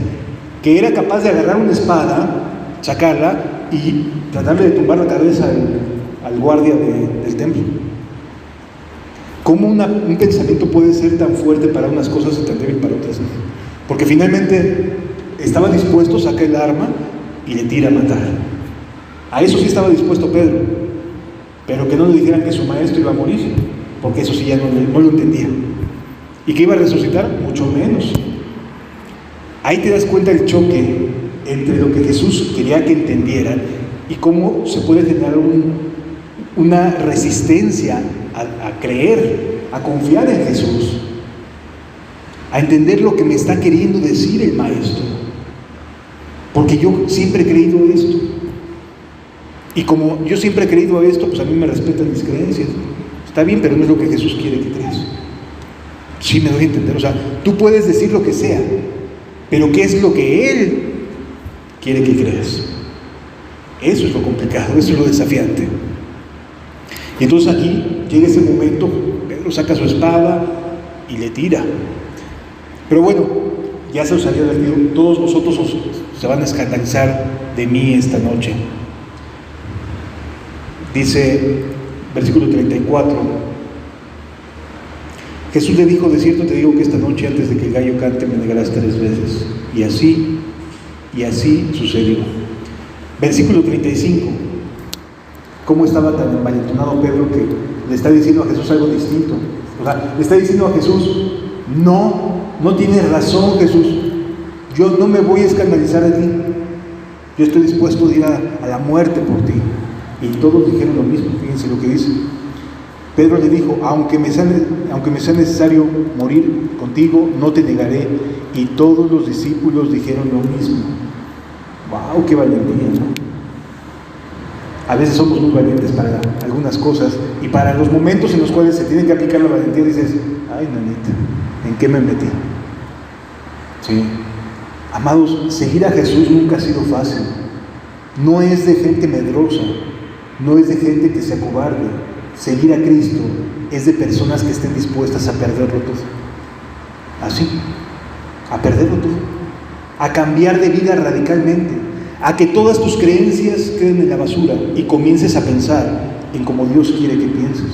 que era capaz de agarrar una espada, sacarla y tratarle de tumbar la cabeza al guardia del templo. ¿Cómo un pensamiento puede ser tan fuerte para unas cosas y tan débil para otras? Porque finalmente estaba dispuesto a sacar el arma y le tira a matar. A eso sí estaba dispuesto Pedro, pero que no le dijeran que su maestro iba a morir, porque eso sí ya no lo entendía. ¿Y que iba a resucitar? Mucho menos. Ahí te das cuenta del choque entre lo que Jesús quería que entendieran y cómo se puede generar una resistencia a creer, a confiar en Jesús, a entender lo que me está queriendo decir el maestro. Porque yo siempre he creído esto. Y como yo siempre he creído esto, pues a mí me respetan mis creencias. Está bien, pero no es lo que Jesús quiere que creas. Sí me doy a entender. O sea, tú puedes decir lo que sea, pero ¿qué es lo que Él quiere que creas? Eso es lo complicado, eso es lo desafiante. Y entonces aquí llega ese momento, Pedro saca su espada y le tira. Pero bueno, ya se os había advertido, todos vosotros se van a escandalizar de mí esta noche. Dice, versículo 34, Jesús le dijo: de cierto te digo que esta noche antes de que el gallo cante me negarás 3 veces. Y así sucedió. Versículo 35. ¿Cómo estaba tan envalentonado Pedro que le está diciendo a Jesús algo distinto? O sea, le está diciendo a Jesús: no tienes razón, Jesús. Yo no me voy a escandalizar de ti. Yo estoy dispuesto a ir a la muerte por ti. Y todos dijeron lo mismo. Fíjense lo que dice. Pedro le dijo: aunque me sea necesario morir contigo, no te negaré. Y todos los discípulos dijeron lo mismo. ¡Wow! ¡Qué valentía!, ¿no? A veces somos muy valientes para algunas cosas, y para los momentos en los cuales se tiene que aplicar la valentía dices: ay, nanita, ¿en qué me metí? Sí. Amados, seguir a Jesús nunca ha sido fácil. No es de gente medrosa, no es de gente que se acobarde. Seguir a Cristo es de personas que estén dispuestas a perderlo todo. Así, a perderlo todo, a cambiar de vida radicalmente, a que todas tus creencias queden en la basura y comiences a pensar en cómo Dios quiere que pienses.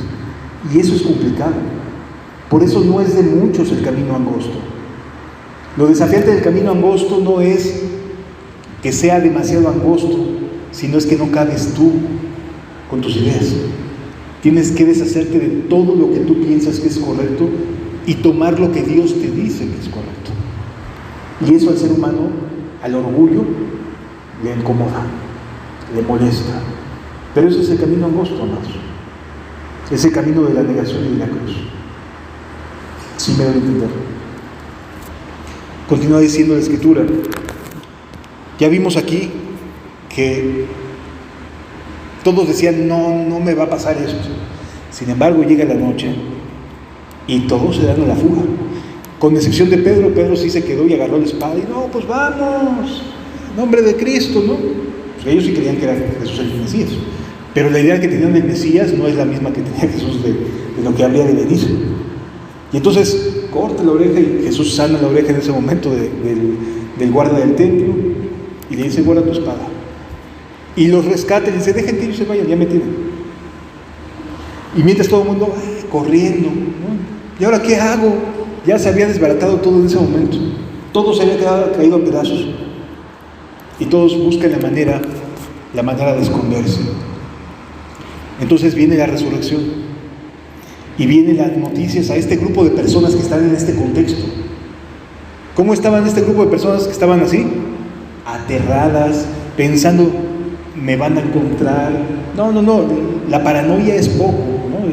Y eso es complicado. Por eso no es de muchos el camino angosto. Lo desafiante del camino angosto no es que sea demasiado angosto, sino es que no cabes tú con tus ideas. Tienes que deshacerte de todo lo que tú piensas que es correcto y tomar lo que Dios te dice que es correcto. Y eso al ser humano, al orgullo, le incomoda, le molesta. Pero ese es el camino angosto, amados. Es el camino de la negación y de la cruz. Sí me debe entender. Continúa diciendo la Escritura. Ya vimos aquí que todos decían: no me va a pasar eso. Sin embargo, llega la noche y todos se dan a la fuga. Con excepción de Pedro. Pedro sí se quedó y agarró la espada y: no, pues vamos, en nombre de Cristo, ¿no? Pues ellos sí creían que era Jesús el Mesías. Pero la idea que tenían del Mesías no es la misma que tenía Jesús de lo que habría de venir. Y entonces corta la oreja y Jesús sana la oreja en ese momento del guarda del templo y le dice: guarda tu espada. Y los rescata y dice: dejen que ellos se vayan, ya me tienen. Y mientras todo el mundo va corriendo, ¿no? ¿Y ahora qué hago? Ya se había desbaratado todo en ese momento. Todo se había caído a pedazos. Y todos buscan la manera de esconderse. Entonces viene la resurrección. Y vienen las noticias a este grupo de personas que están en este contexto. ¿Cómo estaban este grupo de personas que estaban así? Aterradas, pensando, me van a encontrar. No, la paranoia es poco, ¿no?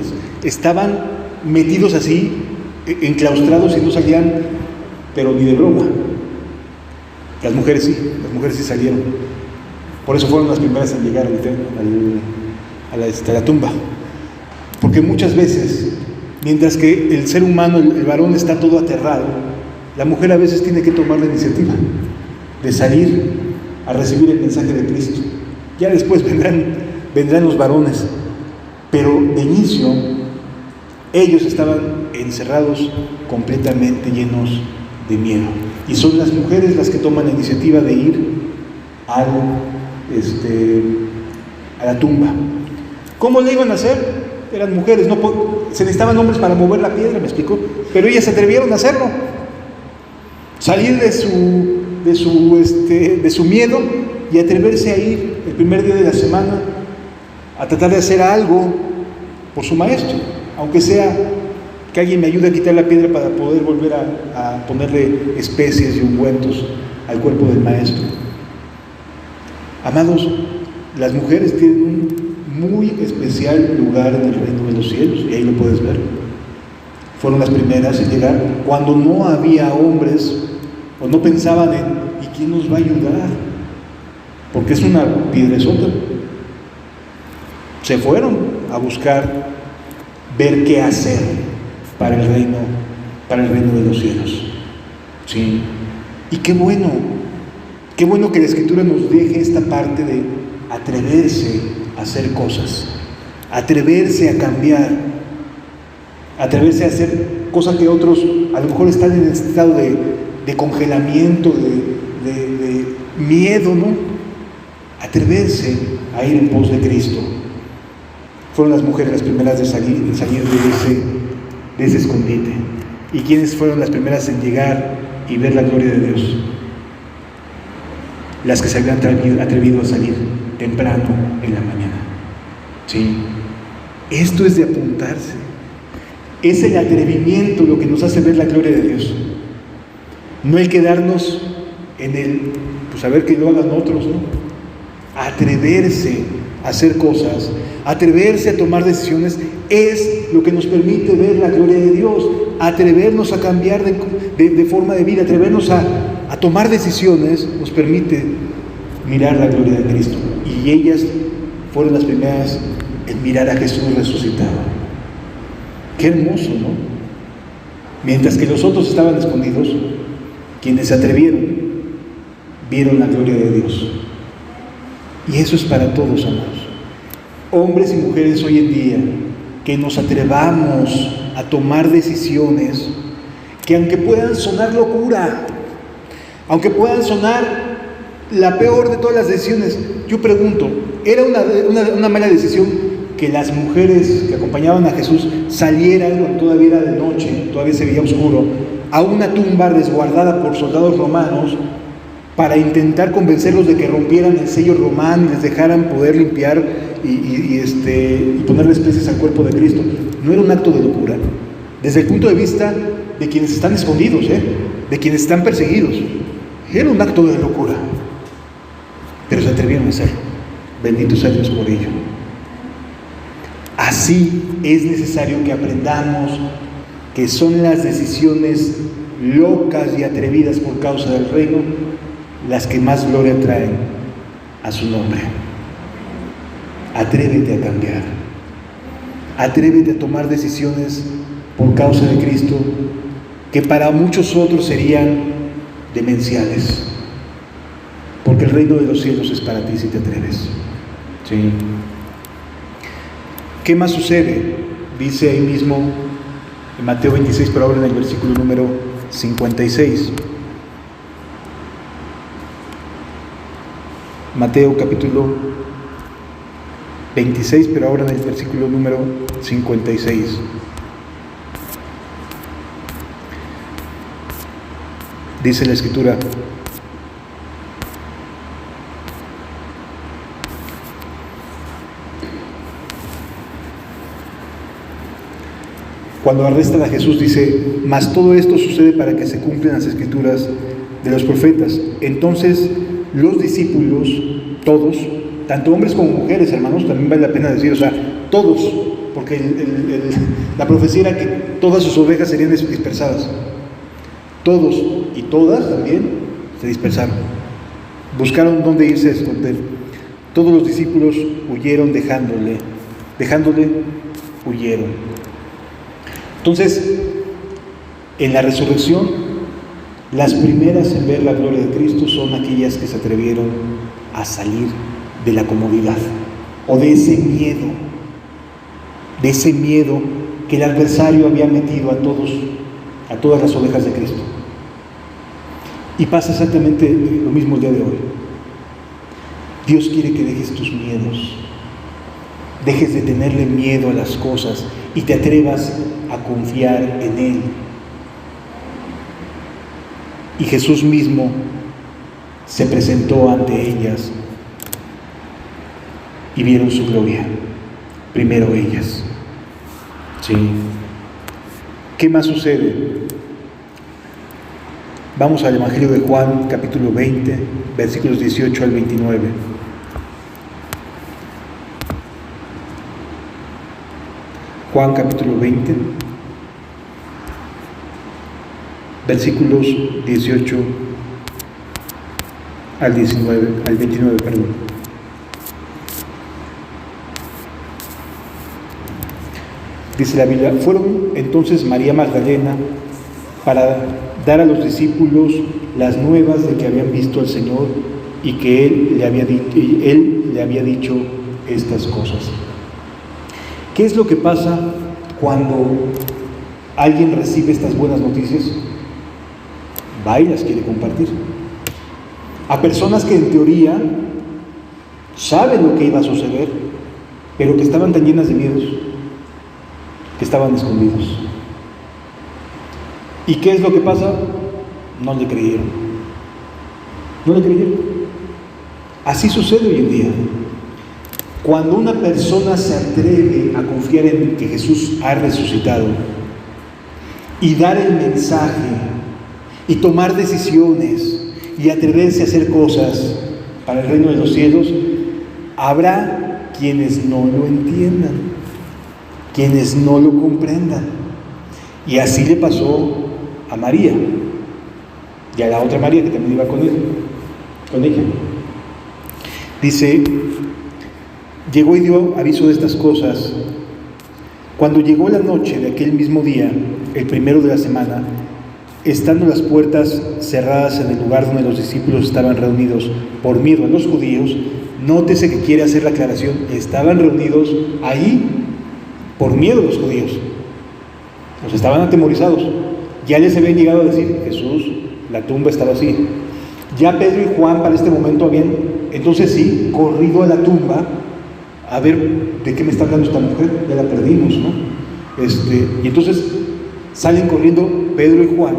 Estaban metidos así, enclaustrados y no salían, pero ni de broma. Las mujeres sí salieron. Por eso fueron las primeras en llegar a la tumba. Porque muchas veces, mientras que el ser humano, el varón está todo aterrado, la mujer a veces tiene que tomar la iniciativa de salir a recibir el mensaje de Cristo. Ya después vendrán los varones, pero de inicio ellos estaban encerrados, completamente llenos de miedo. Y son las mujeres las que toman la iniciativa de ir a la tumba. ¿Cómo le iban a hacer? Eran mujeres, se necesitaban hombres para mover la piedra, ¿me explico? Pero ellas se atrevieron a hacerlo. Salir de su miedo y atreverse a ir el primer día de la semana a tratar de hacer algo por su maestro, aunque sea que alguien me ayude a quitar la piedra para poder volver a ponerle especies y ungüentos al cuerpo del maestro. Amados, las mujeres tienen un muy especial lugar en el reino de los cielos, y ahí lo puedes ver. Fueron las primeras en llegar cuando no había hombres, o no pensaban en ¿y quién nos va a ayudar? Porque es una piedresota. Se fueron a buscar ver qué hacer para el reino de los cielos. Sí. Y qué bueno que la Escritura nos deje esta parte de atreverse a hacer cosas, atreverse a cambiar, atreverse a hacer cosas que otros a lo mejor están en estado de congelamiento, de miedo, ¿no? Atreverse a ir en pos de Cristo. Fueron las mujeres las primeras en salir de ese escondite. ¿Y quiénes fueron las primeras en llegar y ver la gloria de Dios? Las que se habían atrevido a salir temprano en la mañana. Sí. Esto es de apuntarse. Es el atrevimiento lo que nos hace ver la gloria de Dios. No el quedarnos en pues a ver que lo hagan otros, ¿no? Atreverse a hacer cosas, atreverse a tomar decisiones, es lo que nos permite ver la gloria de Dios. Atrevernos a cambiar de forma de vida, atrevernos a tomar decisiones, nos permite mirar la gloria de Cristo. Y ellas fueron las primeras en mirar a Jesús resucitado. Qué hermoso, ¿no? Mientras que los otros estaban escondidos, quienes se atrevieron, vieron la gloria de Dios. Y eso es para todos, amados. Hombres y mujeres hoy en día, que nos atrevamos a tomar decisiones que aunque puedan sonar locura, aunque puedan sonar la peor de todas las decisiones, yo pregunto, ¿era una mala decisión que las mujeres que acompañaban a Jesús salieran cuando todavía era de noche, todavía se veía oscuro, a una tumba resguardada por soldados romanos para intentar convencerlos de que rompieran el sello romano y les dejaran poder limpiar y ponerle especies al cuerpo de Cristo? No era un acto de locura, desde el punto de vista de quienes están escondidos, de quienes están perseguidos. Era un acto de locura, pero se atrevieron a hacerlo. Bendito sea Dios por ello. Así es necesario que aprendamos que son las decisiones locas y atrevidas por causa del reino las que más gloria traen a su nombre. Atrévete a cambiar. Atrévete a tomar decisiones por causa de Cristo que para muchos otros serían demenciales. Porque el reino de los cielos es para ti si te atreves. ¿Sí? ¿Qué más sucede? Dice ahí mismo en Mateo 26, pero ahora en el versículo número 56. Mateo capítulo 26, pero ahora en el versículo número 56. Dice la Escritura: Cuando arrestan a Jesús dice: mas todo esto sucede para que se cumplan las escrituras de los profetas. Entonces los discípulos, todos, tanto hombres como mujeres, hermanos, también vale la pena decir, o sea, todos, porque la profecía era que todas sus ovejas serían dispersadas. Todos y todas también se dispersaron. Buscaron dónde irse a esconder. Todos los discípulos huyeron dejándole, huyeron. Entonces, en la resurrección, las primeras en ver la gloria de Cristo son aquellas que se atrevieron a salir de la comodidad o de ese miedo que el adversario había metido a todas las ovejas de Cristo. Y pasa exactamente lo mismo el día de hoy. Dios quiere que dejes tus miedos, dejes de tenerle miedo a las cosas y te atrevas a confiar en Él. Y Jesús mismo se presentó ante ellas y vieron su gloria. Primero ellas. Sí. ¿Qué más sucede? Vamos al Evangelio de Juan, capítulo 20, versículos 18 al 29. Juan, capítulo 20, versículos 18 al 29, perdón. Dice la Biblia: fueron entonces María Magdalena para dar a los discípulos las nuevas de que habían visto al Señor y que Él le había dicho estas cosas. ¿Qué es lo que pasa cuando alguien recibe estas buenas noticias? Va y las quiere compartir. A personas que en teoría saben lo que iba a suceder, pero que estaban tan llenas de miedos, que estaban escondidos. ¿Y qué es lo que pasa? No le creyeron. No le creyeron. Así sucede hoy en día. Cuando una persona se atreve a confiar en que Jesús ha resucitado y dar el mensaje y tomar decisiones y atreverse a hacer cosas para el reino de los cielos, habrá quienes no lo entiendan, quienes no lo comprendan. Y así le pasó a María y a la otra María que también iba con ella. Dice: llegó y dio aviso de estas cosas. Cuando llegó la noche de aquel mismo día, el primero de la semana, estando las puertas cerradas en el lugar donde los discípulos estaban reunidos por miedo a los judíos, nótese que quiere hacer la aclaración, estaban reunidos ahí por miedo a los judíos. Los estaban atemorizados. Ya les habían llegado a decir: Jesús, la tumba está vacía. Ya Pedro y Juan para este momento habían, entonces sí, corrido a la tumba a ver de qué me está hablando esta mujer, ya la perdimos, ¿no? Y entonces salen corriendo Pedro y Juan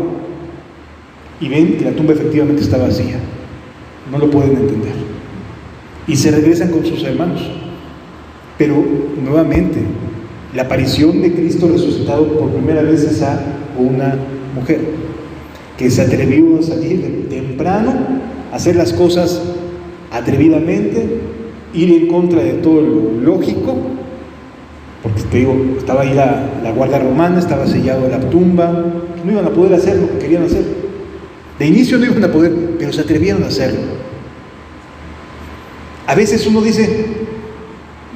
y ven que la tumba efectivamente está vacía. No lo pueden entender. Y se regresan con sus hermanos. Pero nuevamente, la aparición de Cristo resucitado por primera vez es a una mujer que se atrevió a salir de temprano, a hacer las cosas atrevidamente, ir en contra de todo lo lógico, porque te digo, estaba ahí la guardia romana, estaba sellado la tumba, no iban a poder hacer lo que querían hacer. De inicio no iban a poder, pero se atrevieron a hacerlo. A veces uno dice: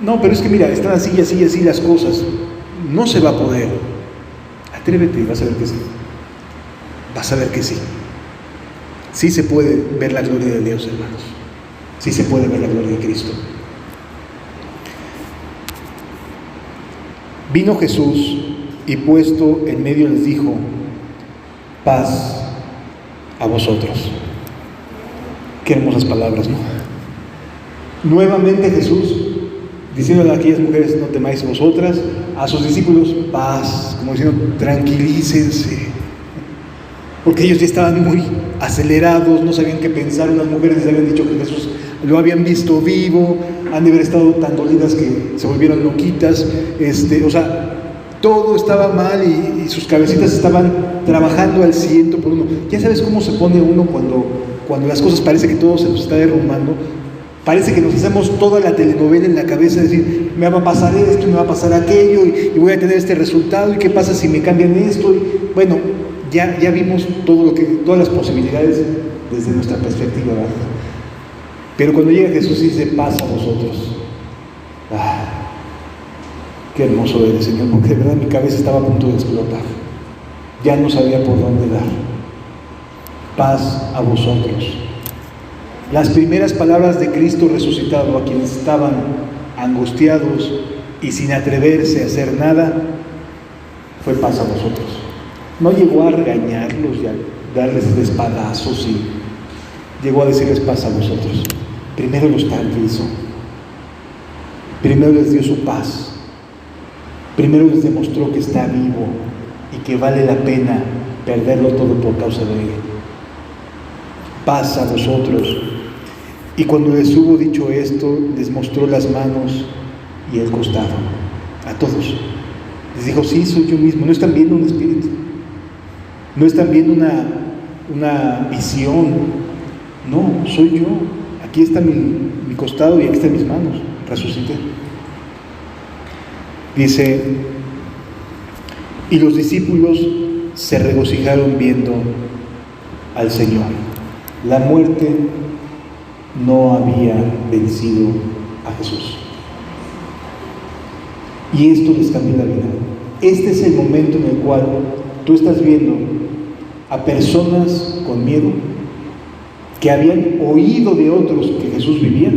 no, pero es que mira, están así y así y así las cosas, no se va a poder. Atrévete y vas a ver que sí. Vas a ver que sí. Sí se puede ver la gloria de Dios, hermanos. Sí se puede ver la gloria de Cristo. Vino Jesús y puesto en medio les dijo: paz a vosotros. Qué hermosas palabras, ¿no? Nuevamente Jesús diciéndole a aquellas mujeres: no temáis vosotras. A sus discípulos: paz, como diciendo: tranquilícense, porque ellos ya estaban muy acelerados, no sabían qué pensar. Unas mujeres les habían dicho que Jesús lo habían visto vivo, han de haber estado tan dolidas que se volvieron loquitas, o sea, todo estaba mal y sus cabecitas estaban trabajando al 100%. Ya sabes cómo se pone uno cuando las cosas parece que todo se nos está derrumbando. Parece que nos hacemos toda la telenovela en la cabeza, es decir, me va a pasar esto, me va a pasar aquello, y voy a tener este resultado, y qué pasa si me cambian esto. Y, bueno, ya vimos todas las posibilidades desde nuestra perspectiva, ¿verdad? Pero cuando llega Jesús y dice, paz a vosotros. Qué hermoso eres, Señor, porque de verdad mi cabeza estaba a punto de explotar. Ya no sabía por dónde dar. Paz a vosotros. Las primeras palabras de Cristo resucitado a quienes estaban angustiados y sin atreverse a hacer nada, fue paz a vosotros. No llegó a regañarlos y a darles espadazos, y llegó a decirles paz a vosotros. Primero los tranquilizó. Primero les dio su paz. Primero les demostró que está vivo y que vale la pena perderlo todo por causa de él. Paz a vosotros. Y cuando les hubo dicho esto, les mostró las manos y el costado, a todos. Les dijo, sí, soy yo mismo. No están viendo un espíritu, no están viendo una visión. No, soy yo. Aquí está mi costado y aquí están mis manos. Resucité. Dice, y los discípulos se regocijaron viendo al Señor. La muerte no había vencido a Jesús. Y esto les cambió la vida. Este es el momento en el cual tú estás viendo a personas con miedo que habían oído de otros que Jesús vivía.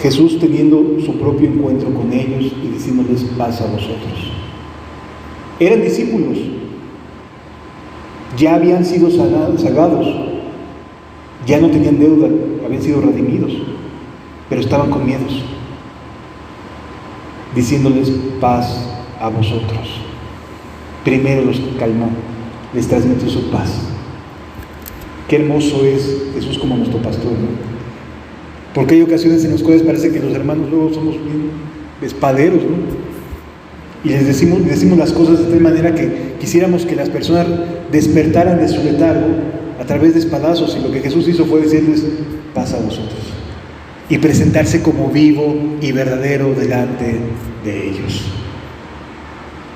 Jesús teniendo su propio encuentro con ellos y diciéndoles paz a vosotros. Eran discípulos, ya habían sido salvados, ya no tenían deuda, habían sido redimidos, pero estaban con miedos, diciéndoles paz a vosotros. Primero los calmó, les transmitió su paz. Qué hermoso es Jesús como nuestro pastor, ¿no? Porque hay ocasiones en las cuales parece que los hermanos luego somos bien espaderos, ¿no? Y les decimos las cosas de tal manera que quisiéramos que las personas despertaran de su letargo a través de espadazos, y lo que Jesús hizo fue decirles paz a vosotros y presentarse como vivo y verdadero delante de ellos.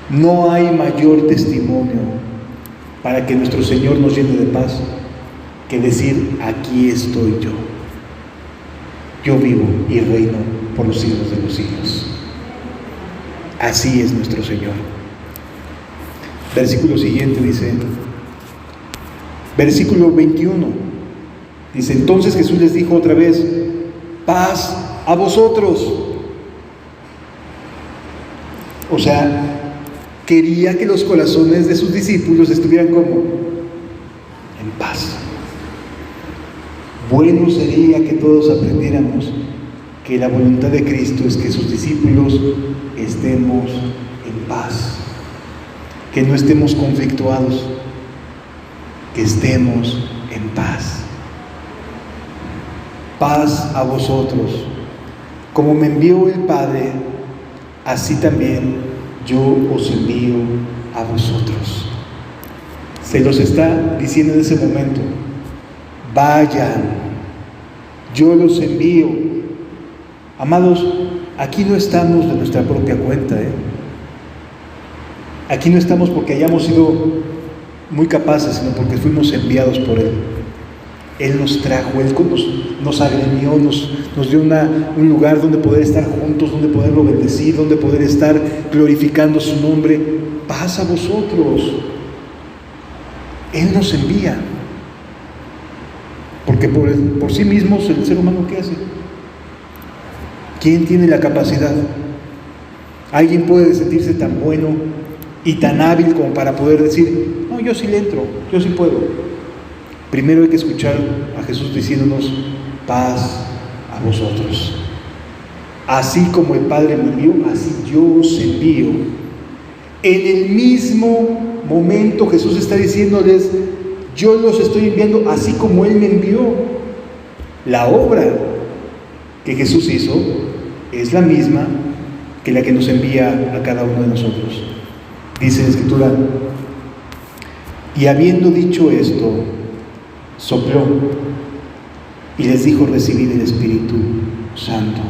No hay mayor testimonio para que nuestro Señor nos llene de paz que decir, aquí estoy yo. Yo vivo y reino por los siglos de los siglos. Así es nuestro Señor. Versículo siguiente dice, versículo 21, dice, entonces Jesús les dijo otra vez, paz a vosotros. O sea, quería que los corazones de sus discípulos estuvieran como en paz. Bueno sería que todos aprendiéramos que la voluntad de Cristo es que sus discípulos estemos en paz, que no estemos conflictuados, que estemos en paz. Paz a vosotros. Como me envió el Padre, así también yo os envío a vosotros. Se los está diciendo en ese momento. Vayan, yo los envío. Amados, aquí no estamos de nuestra propia cuenta, Aquí no estamos porque hayamos sido muy capaces, sino porque fuimos enviados por Él. Él nos trajo, Él nos agremió, nos dio un lugar donde poder estar juntos, donde poderlo bendecir, donde poder estar glorificando su nombre. Paz a vosotros. Él nos envía. Porque por sí mismos el ser humano, ¿qué hace? ¿Quién tiene la capacidad? ¿Alguien puede sentirse tan bueno y tan hábil como para poder decir, no, yo sí le entro, yo sí puedo? Primero hay que escuchar a Jesús diciéndonos, paz a vosotros. Así como el Padre me envió, así yo os envío. En el mismo momento Jesús está diciéndoles, yo los estoy enviando así como Él me envió. La obra que Jesús hizo es la misma que la que nos envía a cada uno de nosotros. Dice la Escritura: y habiendo dicho esto, sopló y les dijo: recibid el Espíritu Santo.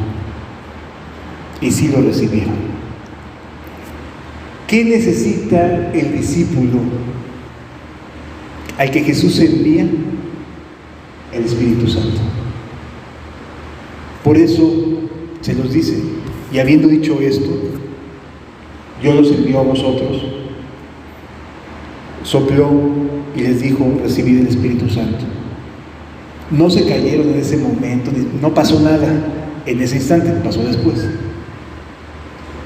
Y sí lo recibieron. ¿Qué necesita el discípulo al que Jesús envía? El Espíritu Santo. Por eso se los dice: y habiendo dicho esto, yo los envío a vosotros. Sopló y les dijo: recibid el Espíritu Santo. No se cayeron en ese momento, no pasó nada en ese instante, pasó después.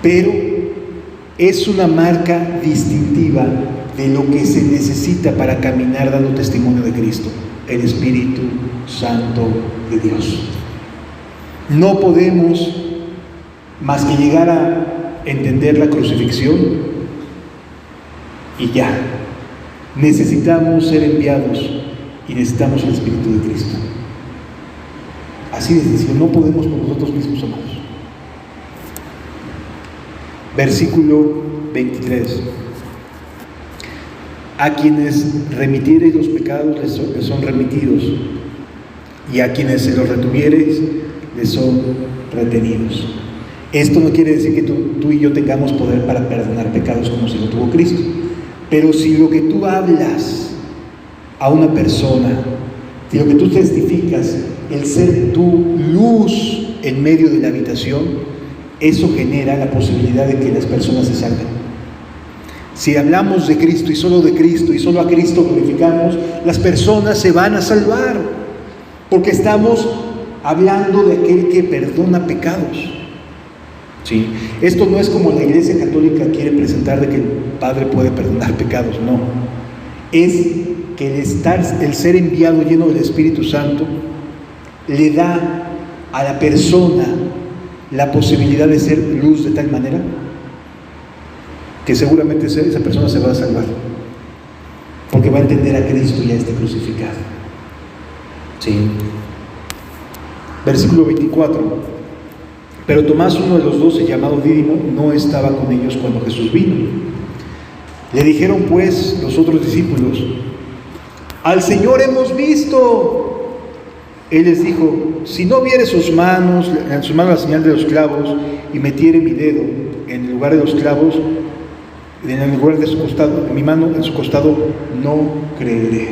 Pero es una marca distintiva de lo que se necesita para caminar dando testimonio de Cristo: el Espíritu Santo de Dios. No podemos más que llegar a entender la crucifixión y ya. Necesitamos ser enviados y necesitamos el Espíritu de Cristo. Así de sencillo, no podemos por nosotros mismos, amados. Versículo 23. A quienes remitiereis los pecados les son remitidos, y a quienes se los retuviereis les son retenidos. Esto no quiere decir que tú y yo tengamos poder para perdonar pecados como si lo tuvo Cristo. Pero si lo que tú hablas a una persona, si lo que tú testificas, el ser tu luz en medio de la habitación, eso genera la posibilidad de que las personas se salven. Si hablamos de Cristo y solo a Cristo glorificamos, las personas se van a salvar, porque estamos hablando de aquel que perdona pecados. ¿Sí? Esto no es como la Iglesia Católica quiere presentar, de que el Padre puede perdonar pecados, no. Es que el ser enviado lleno del Espíritu Santo le da a la persona la posibilidad de ser luz de tal manera que seguramente esa persona se va a salvar, porque va a entender a Cristo y a este crucificado. ¿Sí? Versículo 24. Pero Tomás, uno de los 12, llamado Dídimo, no estaba con ellos cuando Jesús vino. Le dijeron pues los otros discípulos: al Señor hemos visto. Él les dijo: si no viere en sus manos la señal de los clavos, y metiere mi dedo en el lugar de los clavos, en el lugar de su costado, mi mano en su costado, no creeré.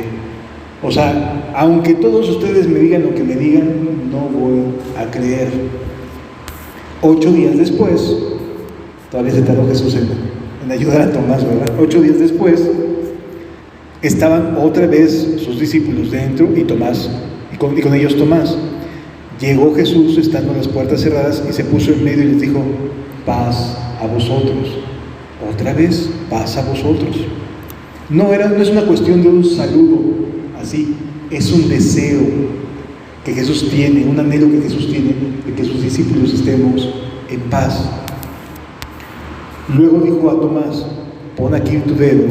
O sea, aunque todos ustedes me digan lo que me digan, no voy a creer. 8 días después, todavía se tardó Jesús en ayudar a Tomás, ¿verdad? 8 días después, estaban otra vez sus discípulos dentro y Tomás, y con ellos Tomás. Llegó Jesús estando las puertas cerradas y se puso en medio y les dijo: paz a vosotros. Otra vez, paz a vosotros. No es una cuestión de un saludo así, es un deseo que Jesús tiene, un anhelo que Jesús tiene de que sus discípulos estemos en paz. Luego dijo a Tomás: pon aquí tu dedo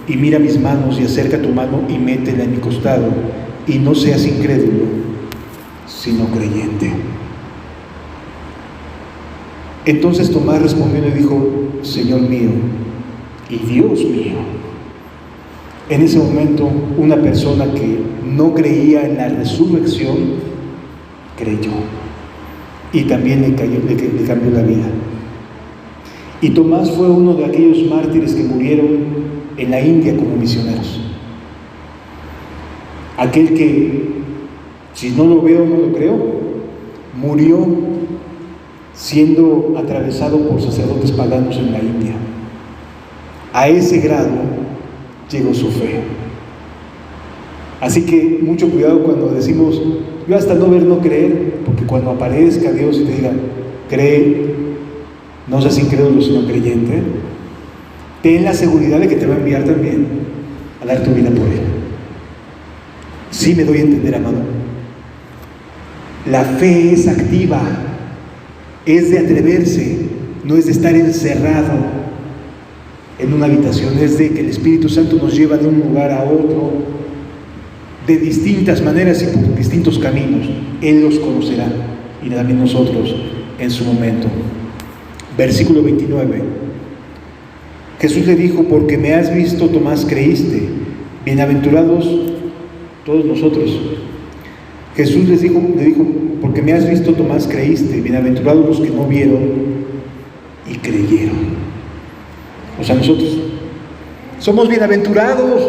y mira mis manos, y acerca tu mano y métela en mi costado, y no seas incrédulo, sino creyente. Entonces Tomás respondió y le dijo: Señor mío y Dios mío. En ese momento, una persona que no creía en la resurrección creyó, y también le cambió la vida. Y Tomás fue uno de aquellos mártires que murieron en la India como misioneros. Aquel que, si no lo veo, no lo creo, murió siendo atravesado por sacerdotes paganos en la India. A ese grado llegó su fe. Así que mucho cuidado cuando decimos: yo hasta no ver, no creer, porque cuando aparezca Dios y te diga: cree, no seas incrédulo sino creyente, ten la seguridad de que te va a enviar también a dar tu vida por Él. Sí me doy a entender, amado. La fe es activa, es de atreverse, no es de estar encerrado en una habitación, es de que el Espíritu Santo nos lleva de un lugar a otro de distintas maneras y por distintos caminos. Él los conocerá y también nosotros en su momento. Versículo 29. Jesús le dijo: porque me has visto, Tomás, creíste. Bienaventurados todos nosotros. Jesús le dijo, porque me has visto, Tomás, creíste. Bienaventurados los que no vieron y creyeron. O sea, nosotros somos bienaventurados,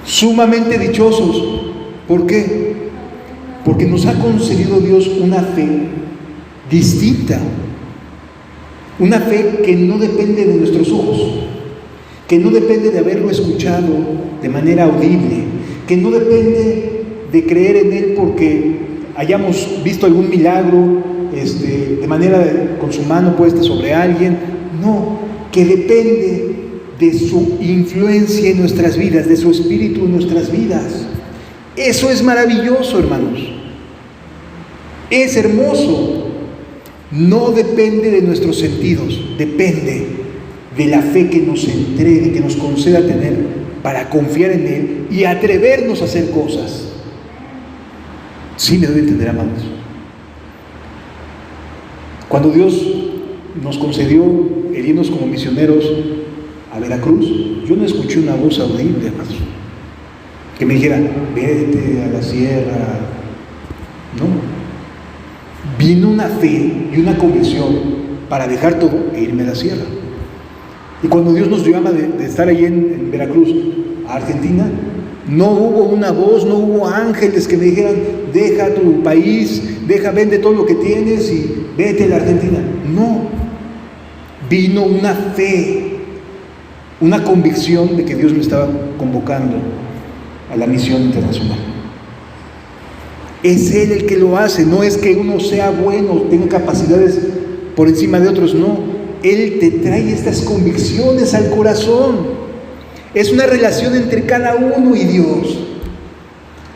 sumamente dichosos. ¿Por qué? Porque nos ha concedido Dios una fe distinta, una fe que no depende de nuestros ojos, que no depende de haberlo escuchado de manera audible, que no depende de creer en Él porque hayamos visto algún milagro de manera con su mano puesta sobre alguien. No, que depende de su influencia en nuestras vidas, de su espíritu en nuestras vidas. Eso es maravilloso, hermanos. Es hermoso. No depende de nuestros sentidos, depende de la fe que nos entregue, que nos conceda tener para confiar en Él y atrevernos a hacer cosas. Sí me doy a entender, amados. Cuando Dios nos concedió el irnos como misioneros a Veracruz, yo no escuché una voz audible, amados, que me dijera: vete a la sierra. No. Vino una fe y una convicción para dejar todo e irme a la sierra. Y cuando Dios nos llama de estar ahí en Veracruz a Argentina, no hubo una voz, no hubo ángeles que me dijeran: deja tu país, vende todo lo que tienes y vete a la Argentina. No, vino una fe, una convicción de que Dios me estaba convocando a la misión internacional. Es Él el que lo hace, no es que uno sea bueno, tenga capacidades por encima de otros, no. Él te trae estas convicciones al corazón. Es una relación entre cada uno y Dios.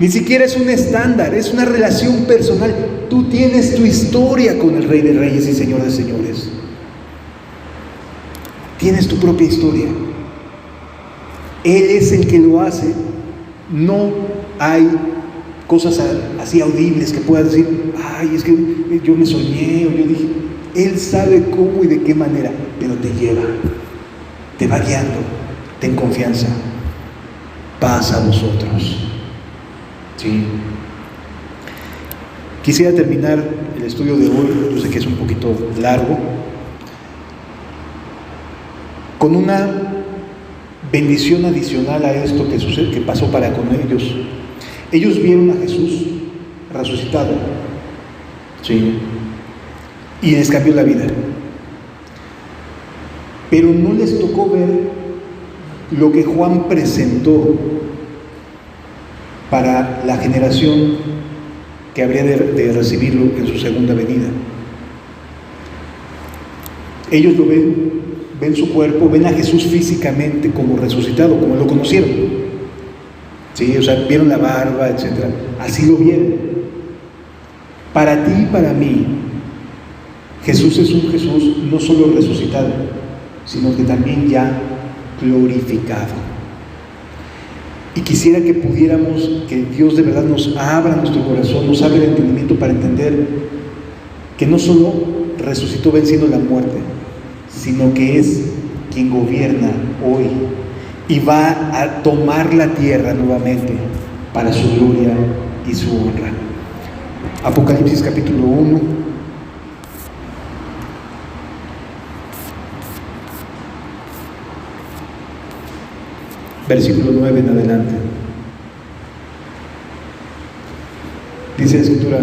Ni siquiera es un estándar, es una relación personal. Tú tienes tu historia con el Rey de Reyes y Señor de Señores. Tienes tu propia historia. Él es el que lo hace. No hay cosas así audibles que puedas decir: ay, es que yo me soñé, o yo dije. Él sabe cómo y de qué manera, pero te lleva, te va guiando. Ten confianza. Paz a vosotros. ¿Sí? Quisiera terminar el estudio de hoy, yo sé que es un poquito largo, con una bendición adicional a esto que pasó para con ellos. Ellos vieron a Jesús resucitado, ¿sí? Y les cambió la vida. Pero no les tocó ver lo que Juan presentó para la generación que habría de recibirlo en su segunda venida. Ellos lo ven su cuerpo, ven a Jesús físicamente como resucitado, como lo conocieron. Sí, o sea, vieron la barba, etc. Así lo vieron. Para ti y para mí, Jesús es un Jesús no solo resucitado, sino que también ya glorificado. Y quisiera que pudiéramos, que Dios de verdad nos abra nuestro corazón, nos abra el entendimiento para entender que no solo resucitó venciendo la muerte, sino que es quien gobierna hoy y va a tomar la tierra nuevamente para su gloria y su honra. Apocalipsis capítulo 1. Versículo 9 en adelante. Dice la Escritura: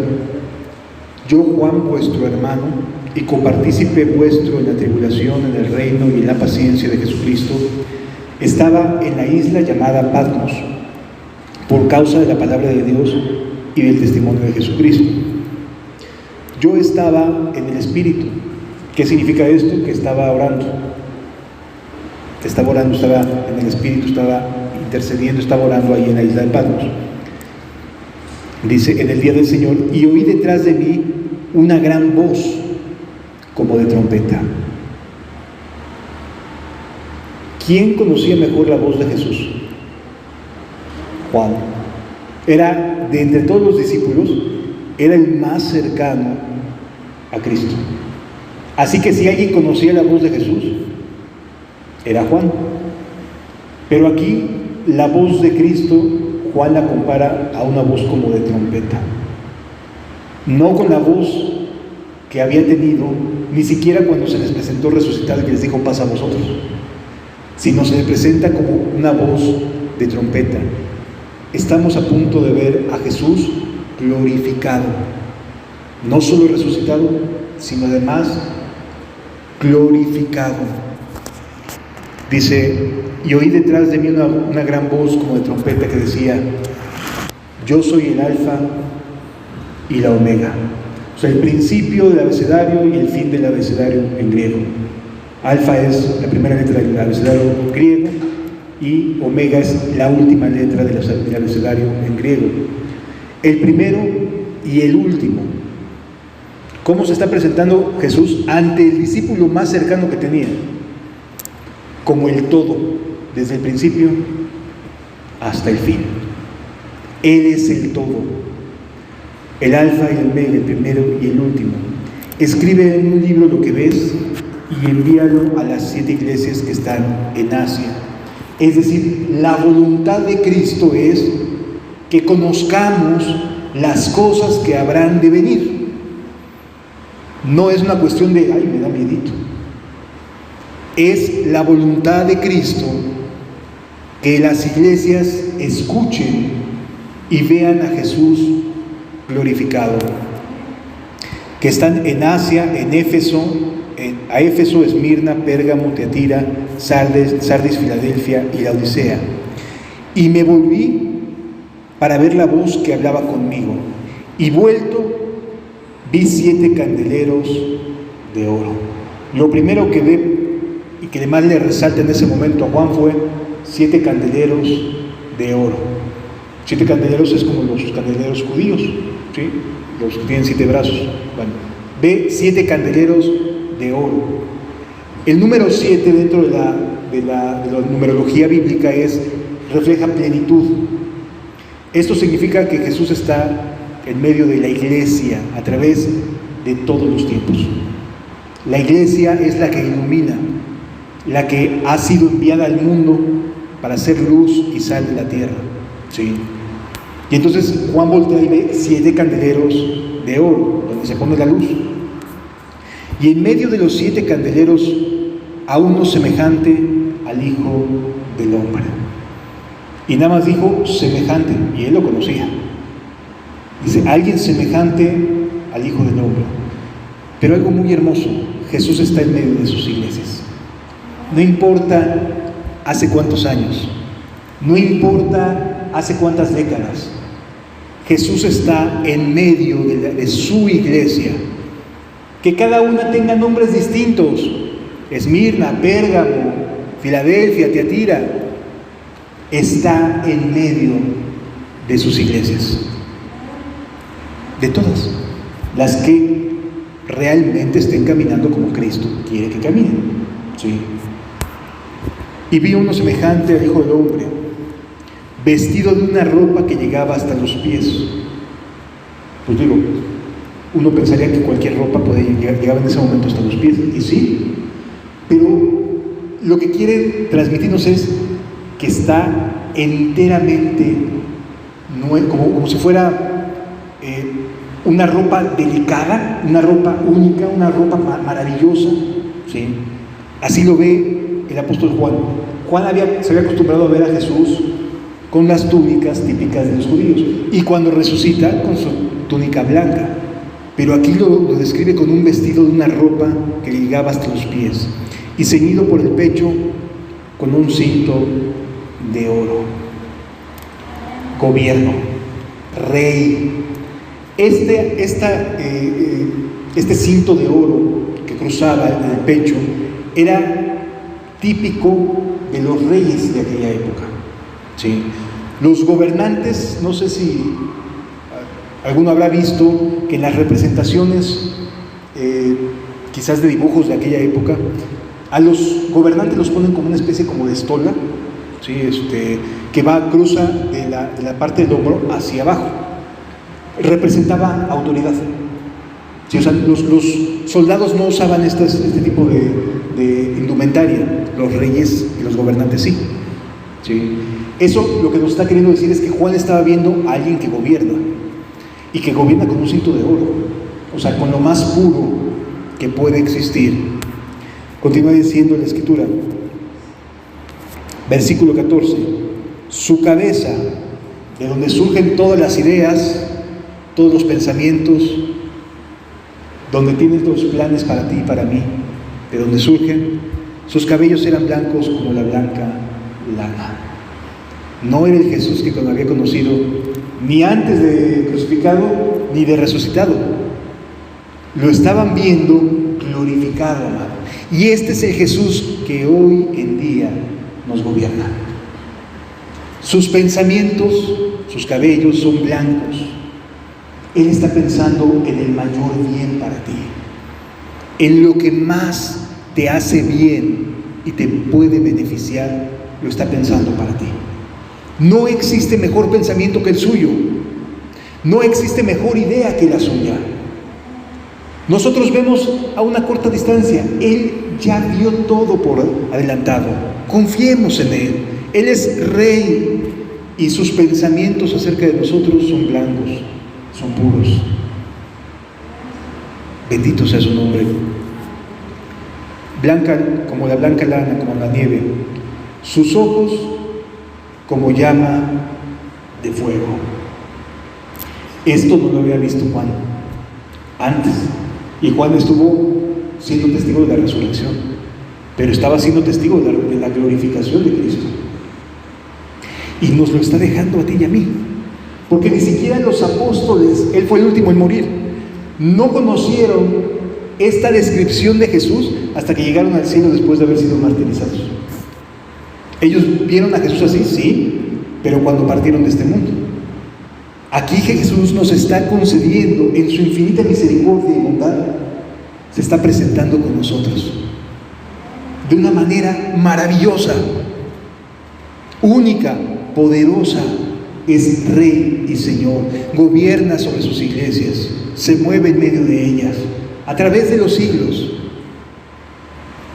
yo, Juan, vuestro hermano y copartícipe vuestro en la tribulación, en el reino y en la paciencia de Jesucristo, estaba en la isla llamada Patmos por causa de la palabra de Dios y del testimonio de Jesucristo. Yo estaba en el Espíritu. ¿Qué significa esto? Que estaba orando. Estaba en el Espíritu, estaba intercediendo, estaba orando ahí en la isla de Patmos. Dice: en el día del Señor, y oí detrás de mí una gran voz como de trompeta. ¿Quién conocía mejor la voz de Jesús? Juan. Era, de entre todos los discípulos, era el más cercano a Cristo. Así que si alguien conocía la voz de Jesús, era Juan. Pero aquí la voz de Cristo, Juan la compara a una voz como de trompeta. No con la voz que había tenido, ni siquiera cuando se les presentó resucitado y que les dijo, pasa a vosotros, sino se le presenta como una voz de trompeta. Estamos a punto de ver a Jesús glorificado, no solo resucitado, sino además glorificado. Dice, y oí detrás de mí una gran voz como de trompeta que decía, yo soy el alfa y la omega. O sea, el principio del abecedario y el fin del abecedario en griego. Alfa es la primera letra del abecedario griego y omega es la última letra del abecedario en griego. El primero y el último. ¿Cómo se está presentando Jesús ante el discípulo más cercano que tenía? Como el todo, desde el principio hasta el fin. Él es el todo. El alfa y el omega, el primero y el último. Escribe en un libro lo que ves y envíalo a las 7 iglesias que están en Asia. Es decir, la voluntad de Cristo es que conozcamos las cosas que habrán de venir. No es una cuestión de, ay, me da miedito. Es la voluntad de Cristo que las iglesias escuchen y vean a Jesús glorificado. Que están en Asia, en Éfeso, a Éfeso, Esmirna, Pérgamo, Teatira, Sardis, Filadelfia y Laodicea. Y me volví para ver la voz que hablaba conmigo. Y vuelto, vi 7 candeleros de oro. Lo primero que ve y que además le resalta en ese momento a Juan fue 7 candeleros de oro. 7 candeleros es como los candeleros judíos, ¿sí? Los que tienen 7 brazos. Bueno, ve 7 candeleros de oro. El número 7 dentro de la numerología bíblica refleja plenitud. Esto significa que Jesús está en medio de la iglesia a través de todos los tiempos. La iglesia es la que ilumina, la que ha sido enviada al mundo para ser luz y sal de la tierra, ¿sí? Y entonces Juan voltea y ve 7 candeleros de oro, donde se pone la luz. Y en medio de los 7 candeleros, a uno semejante al Hijo del Hombre. Y nada más dijo semejante, y él lo conocía. Dice, alguien semejante al Hijo del Hombre. Pero algo muy hermoso, Jesús está en medio de sus iglesias. No importa hace cuántos años, no importa hace cuántas décadas, Jesús está en medio de su iglesia. Que cada una tenga nombres distintos: Esmirna, Pérgamo, Filadelfia, Teatira. Está en medio de sus iglesias, de todas las que realmente estén caminando como Cristo quiere que caminen, ¿sí? Y vi uno semejante al Hijo del Hombre, vestido de una ropa que llegaba hasta los pies. Pues digo, uno pensaría que cualquier ropa llegaba en ese momento hasta los pies, y sí, pero lo que quiere transmitirnos es que está enteramente como si fuera una ropa delicada, una ropa única, una ropa maravillosa, ¿sí? Así lo ve el apóstol Juan. Juan se había acostumbrado a ver a Jesús con las túnicas típicas de los judíos, y cuando resucita con su túnica blanca, pero aquí lo describe con un vestido de una ropa que llegaba hasta los pies y ceñido por el pecho con un cinto de oro. Gobierno, rey. Este cinto de oro que cruzaba el pecho era típico de los reyes de aquella época, ¿sí? Los gobernantes, no sé si alguno habrá visto que en las representaciones quizás de dibujos de aquella época, a los gobernantes los ponen como una especie como de estola, ¿sí? Que cruza de la parte del hombro hacia abajo. Representaba autoridad, ¿sí? O sea, los soldados no usaban este tipo de indumentaria, los reyes y los gobernantes sí. ¿Sí? Eso lo que nos está queriendo decir es que Juan estaba viendo a alguien que gobierna, y que gobierna con un cinto de oro, o sea, con lo más puro que puede existir. Continúa diciendo la Escritura, versículo 14, su cabeza, de donde surgen todas las ideas, todos los pensamientos, donde tienes los planes para ti y para mí, de donde surgen, sus cabellos eran blancos como la blanca lana. No era el Jesús que había conocido, ni antes de crucificado, ni de resucitado. Lo estaban viendo glorificado, amado. Y este es el Jesús que hoy en día nos gobierna. Sus pensamientos, sus cabellos son blancos. Él está pensando en el mayor bien para ti, en lo que más te hace bien y te puede beneficiar, lo está pensando para ti. No existe mejor pensamiento que el suyo. No existe mejor idea que la suya. Nosotros vemos a una corta distancia. Él ya vio todo por adelantado. Confiemos en Él. Él es Rey y sus pensamientos acerca de nosotros son blancos, son puros. Bendito sea su nombre. Blanca como la blanca lana, como la nieve. Sus ojos como llama de fuego. Esto no lo había visto Juan antes, y Juan estuvo siendo testigo de la resurrección, pero estaba siendo testigo de la glorificación de Cristo, y nos lo está dejando a ti y a mí, porque ni siquiera los apóstoles, él fue el último en morir, no conocieron esta descripción de Jesús hasta que llegaron al cielo después de haber sido martirizados. Ellos vieron a Jesús así, sí, pero cuando partieron de este mundo. Aquí Jesús nos está concediendo, en su infinita misericordia y bondad, se está presentando con nosotros de una manera maravillosa, única, poderosa. Es Rey y Señor, gobierna sobre sus iglesias, se mueve en medio de ellas, a través de los siglos.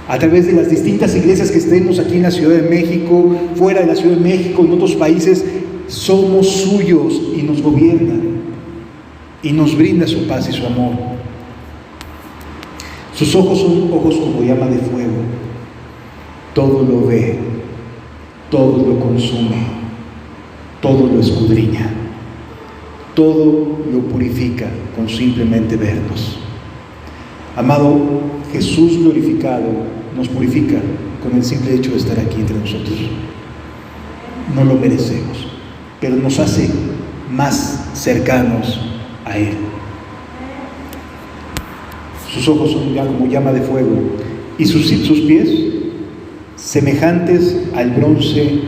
A través de las distintas iglesias que estemos aquí en la Ciudad de México, fuera de la Ciudad de México, en otros países, somos suyos y nos gobierna y nos brinda su paz y su amor. Sus ojos son ojos como llama de fuego. Todo lo ve, todo lo consume, todo lo escudriña, todo lo purifica con simplemente vernos. Amado, Jesús glorificado nos purifica con el simple hecho de estar aquí entre nosotros. No lo merecemos, pero nos hace más cercanos a Él. Sus ojos son ya como llama de fuego, y sus pies semejantes al bronce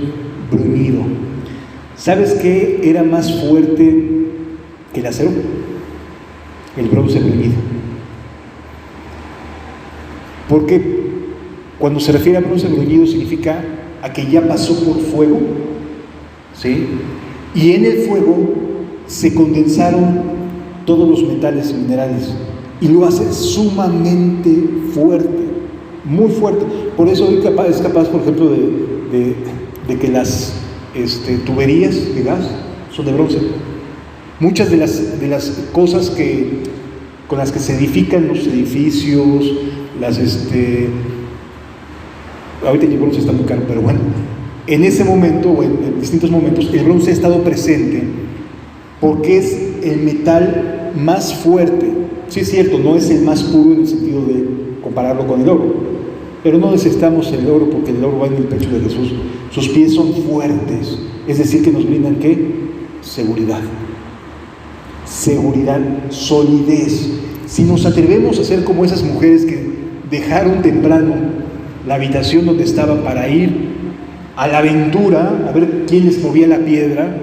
bruñido. ¿Sabes qué era más fuerte que el acero? El bronce bruñido. Porque cuando se refiere a bronce bruñido significa a que ya pasó por fuego, ¿sí? Y en el fuego se condensaron todos los metales y minerales, y lo hace sumamente fuerte, muy fuerte. Por eso es capaz, por ejemplo, de que las tuberías de gas son de bronce. Muchas de las cosas con las que se edifican los edificios, ahorita el bronce está muy caro, pero bueno, en ese momento o en distintos momentos el bronce ha estado presente porque es el metal más fuerte. Sí, es cierto, no es el más puro en el sentido de compararlo con el oro, pero no necesitamos el oro porque el oro va en el pecho de Jesús. Sus pies son fuertes, es decir, que nos brindan ¿qué? Seguridad, solidez. Si nos atrevemos a ser como esas mujeres que dejaron temprano la habitación donde estaban para ir a la aventura, a ver quién les movía la piedra,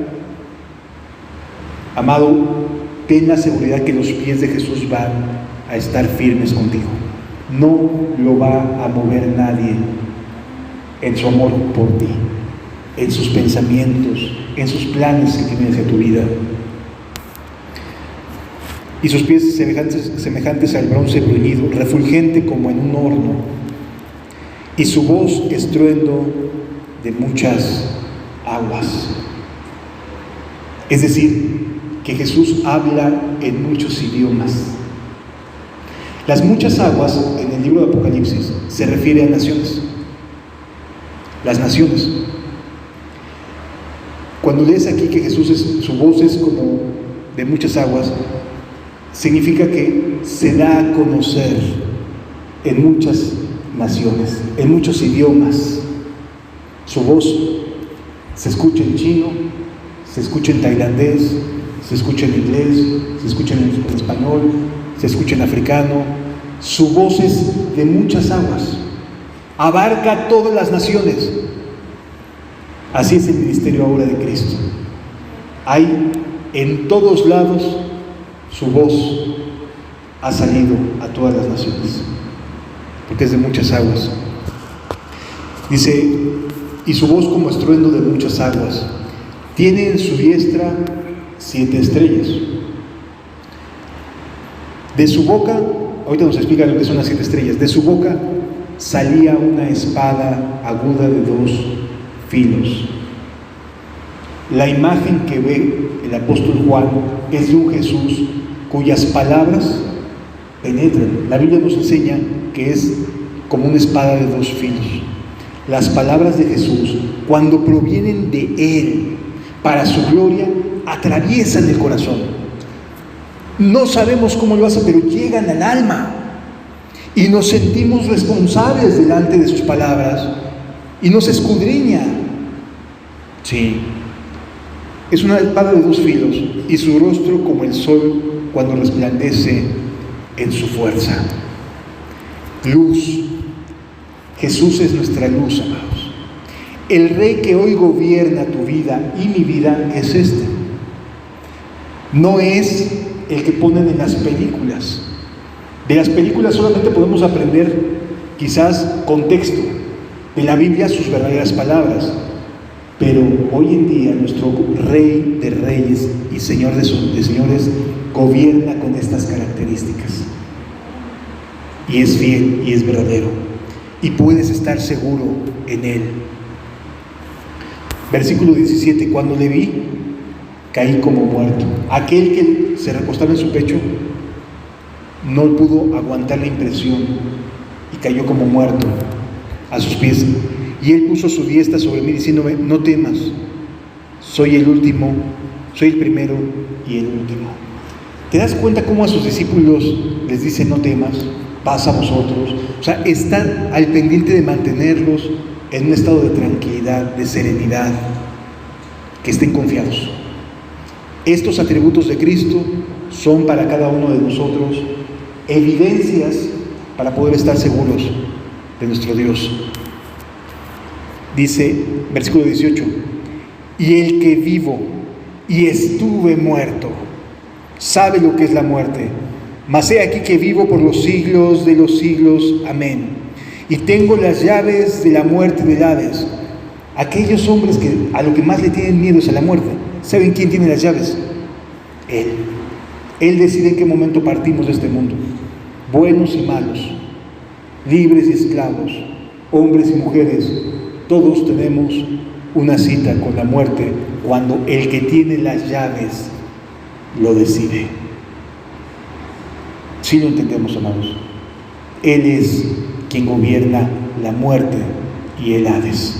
amado, ten la seguridad que los pies de Jesús van a estar firmes contigo. No lo va a mover nadie en su amor por ti, en sus pensamientos, en sus planes que tiene hacia tu vida. y sus pies semejantes al bronce bruñido, refulgente como en un horno, y su voz estruendo de muchas aguas. Es decir, que Jesús habla en muchos idiomas. Las muchas aguas en el libro de Apocalipsis se refiere a naciones. Las naciones. Cuando lees aquí que su voz es como de muchas aguas, significa que se da a conocer en muchas naciones, en muchos idiomas. Su voz se escucha en chino, se escucha en tailandés, se escucha en inglés, se escucha en español, se escucha en africano. Su voz es de muchas aguas, abarca todas las naciones. Así es el ministerio ahora de Cristo. Hay en todos lados, su voz ha salido a todas las naciones, porque es de muchas aguas. Dice, y su voz como estruendo de muchas aguas. Tiene en su diestra 7 estrellas. De su boca, ahorita nos explica lo que son las 7 estrellas. De su boca salía una espada aguda de 2 filos. La imagen que ve el apóstol Juan es de un Jesús cuyas palabras penetran. La Biblia nos enseña que es como una espada de 2 filos. Las palabras de Jesús, cuando provienen de Él para su gloria, atraviesan el corazón. No sabemos cómo lo hace, pero llegan al alma y nos sentimos responsables delante de sus palabras y nos escudriña. Sí, es una espada de 2 filos y su rostro como el sol cuando resplandece en su fuerza. Luz. Jesús es nuestra luz, amados. El Rey que hoy gobierna tu vida y mi vida es este. No es el que ponen en las películas. De las películas solamente podemos aprender quizás contexto, de la Biblia sus verdaderas palabras. Pero hoy en día nuestro Rey de reyes y Señor de señores gobierna con estas características. Y es fiel y es verdadero. Y puedes estar seguro en Él. Versículo 17, cuando le vi, caí como muerto. Aquel que se recostaba en su pecho no pudo aguantar la impresión y cayó como muerto a sus pies. Y Él puso su diestra sobre mí diciéndome, no temas, soy el último, soy el primero y el último. ¿Te das cuenta cómo a sus discípulos les dice no temas? Pasa a vosotros. O sea, está al pendiente de mantenerlos en un estado de tranquilidad, de serenidad, que estén confiados. Estos atributos de Cristo son para cada uno de nosotros evidencias para poder estar seguros de nuestro Dios. Dice, versículo 18, y el que vivo y estuve muerto, sabe lo que es la muerte. Mas he aquí que vivo por los siglos de los siglos. Amén. Y tengo las llaves de la muerte y del Hades. Aquellos hombres que a lo que más le tienen miedo es a la muerte. ¿Saben quién tiene las llaves? Él. Él decide en qué momento partimos de este mundo. Buenos y malos, libres y esclavos, hombres y mujeres, todos tenemos una cita con la muerte cuando el que tiene las llaves lo decide. Sí lo entendemos, amados. Él es quien gobierna la muerte y el Hades.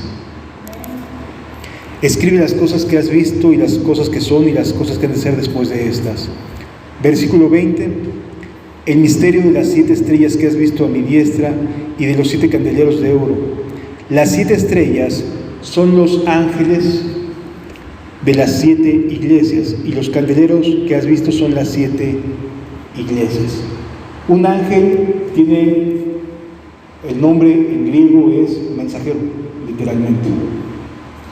Escribe las cosas que has visto y las cosas que son y las cosas que han de ser después de estas. Versículo 20. El misterio de las 7 estrellas que has visto a mi diestra y de los 7 candeleros de oro. Las 7 estrellas son los ángeles de las 7 iglesias y los candeleros que has visto son las 7 iglesias. Un ángel tiene el nombre en griego es mensajero, literalmente.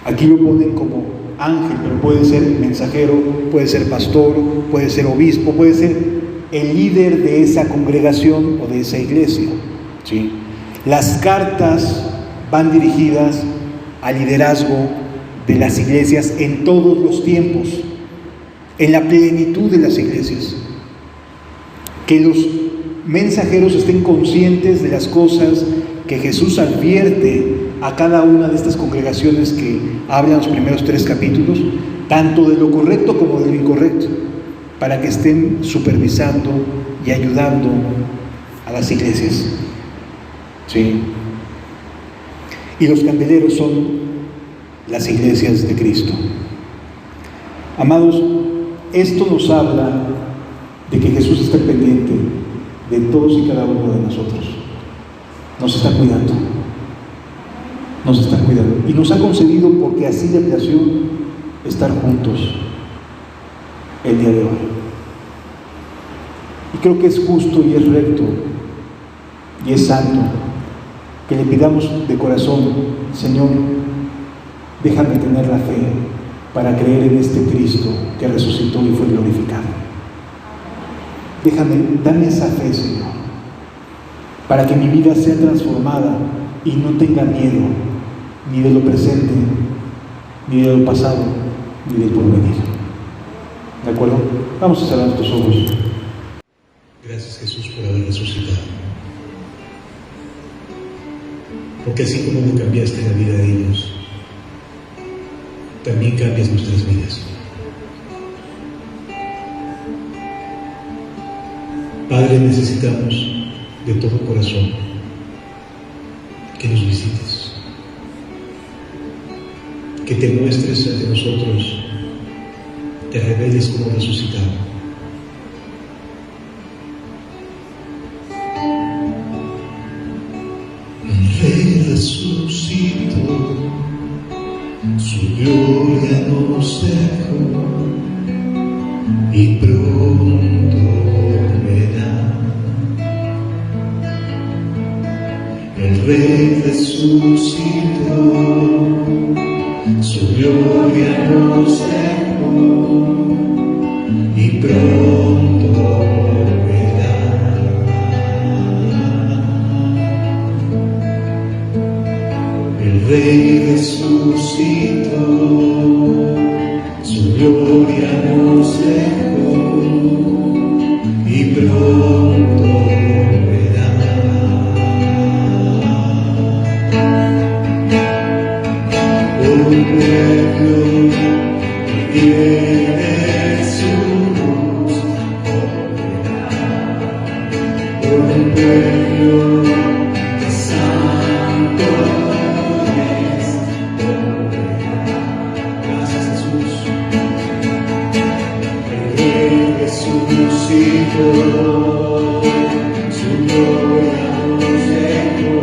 Aquí lo ponen como ángel, pero puede ser mensajero, puede ser pastor, puede ser obispo, puede ser el líder de esa congregación o de esa iglesia. ¿Sí? Las cartas van dirigidas al liderazgo de las iglesias en todos los tiempos, en la plenitud de las iglesias. Que los mensajeros estén conscientes de las cosas que Jesús advierte a cada una de estas congregaciones que hablan los primeros 3 capítulos, tanto de lo correcto como de lo incorrecto, para que estén supervisando y ayudando a las iglesias. ¿Sí? Y los candeleros son las iglesias de Cristo. Amados, esto nos habla de que Jesús está pendiente de todos y cada uno de nosotros. Nos está cuidando. Nos está cuidando. Y nos ha concedido, porque así de creación, estar juntos el día de hoy. Y creo que es justo y es recto y es santo que le pidamos de corazón: Señor, déjame tener la fe para creer en este Cristo que resucitó y fue glorificado. Dame esa fe, Señor, para que mi vida sea transformada y no tenga miedo ni de lo presente, ni de lo pasado, ni del porvenir. ¿De acuerdo? Vamos a cerrar nuestros ojos. Gracias, Jesús, por haber resucitado. Porque así como tú cambiaste la vida de ellos, también cambias nuestras vidas. Padre, necesitamos de todo corazón que nos visites, que te muestres ante nosotros, te reveles como resucitado. El Rey resucitó, su gloria nos dejó y pronto volverá. El Rey resucitó, su gloria nos dejó y pronto volverá. El Rey resucitó, su gloria nos dejó y pronto volverá. Un pueblo que tiene su luz volverá. Un pueblo que santo es volverá. Gracias, Jesús. El Rey resucitó, su gloria nos dejó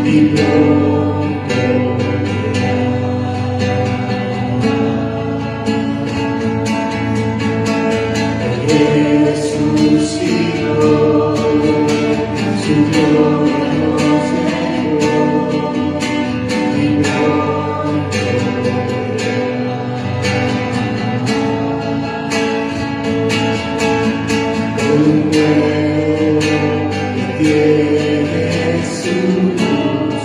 y pronto tiene su luz.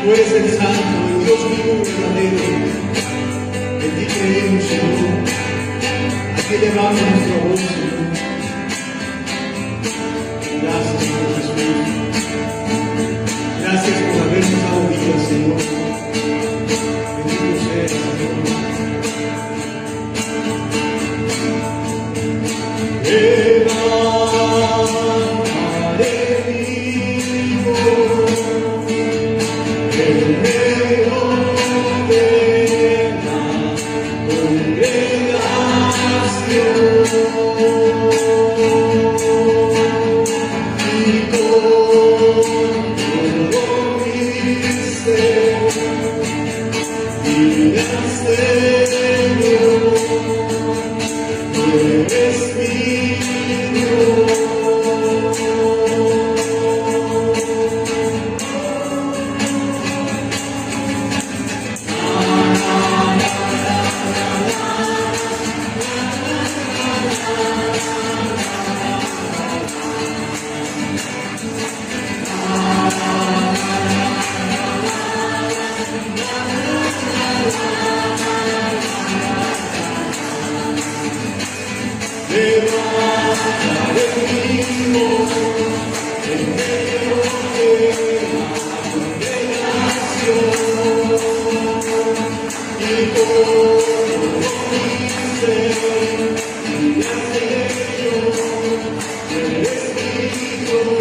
Tú eres el santo, el Dios vivo y verdadero. En ti creemos, Señor. A ti elevamos nuestra voz, Señor. Gracias, Señor Jesús. Gracias por habernos dado vida, Señor. Bendito seas, Señor. Levantaré vivo en medio de la congregación y con todo mi ser diré al Señor, tú eres mi Dios. Levantaré vivo en medio de la congregación y todo mi ser diré al Señor, tú eres mi Dios.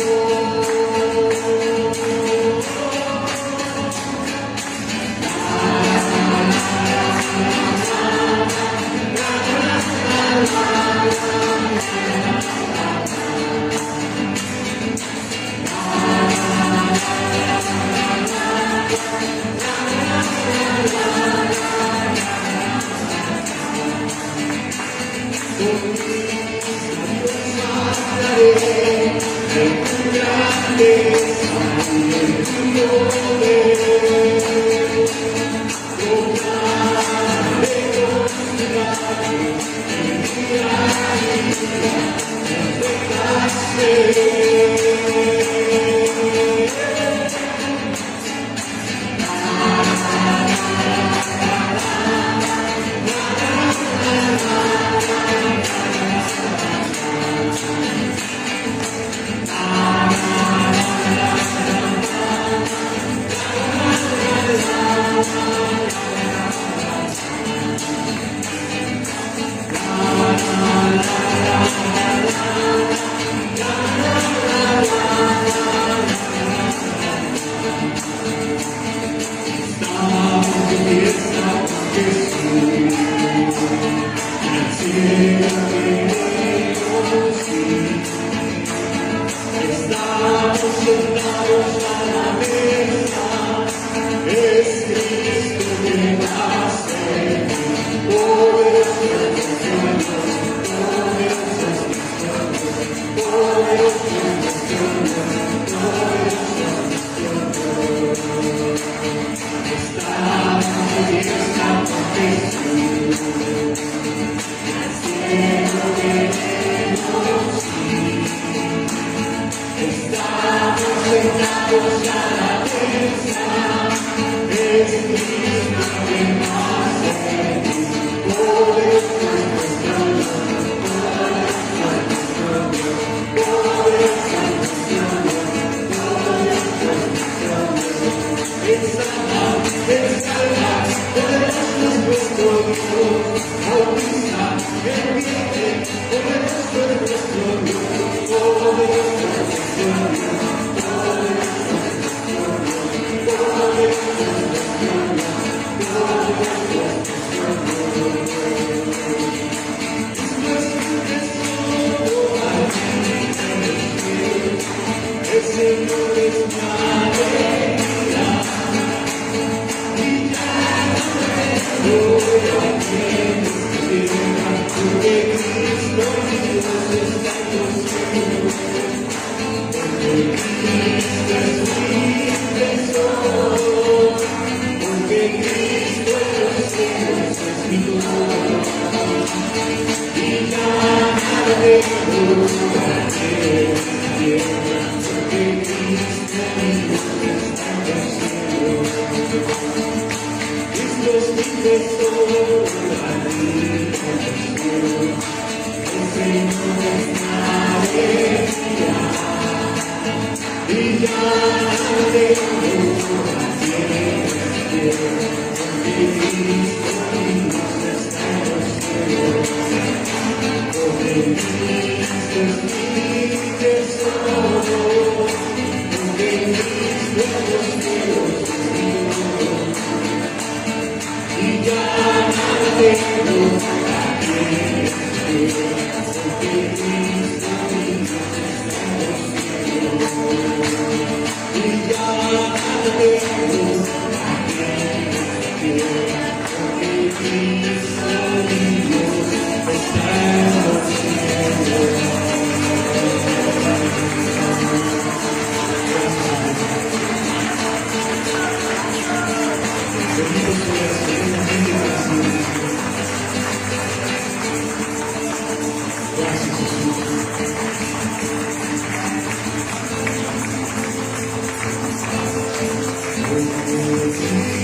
Cristo Gracias, Jesús.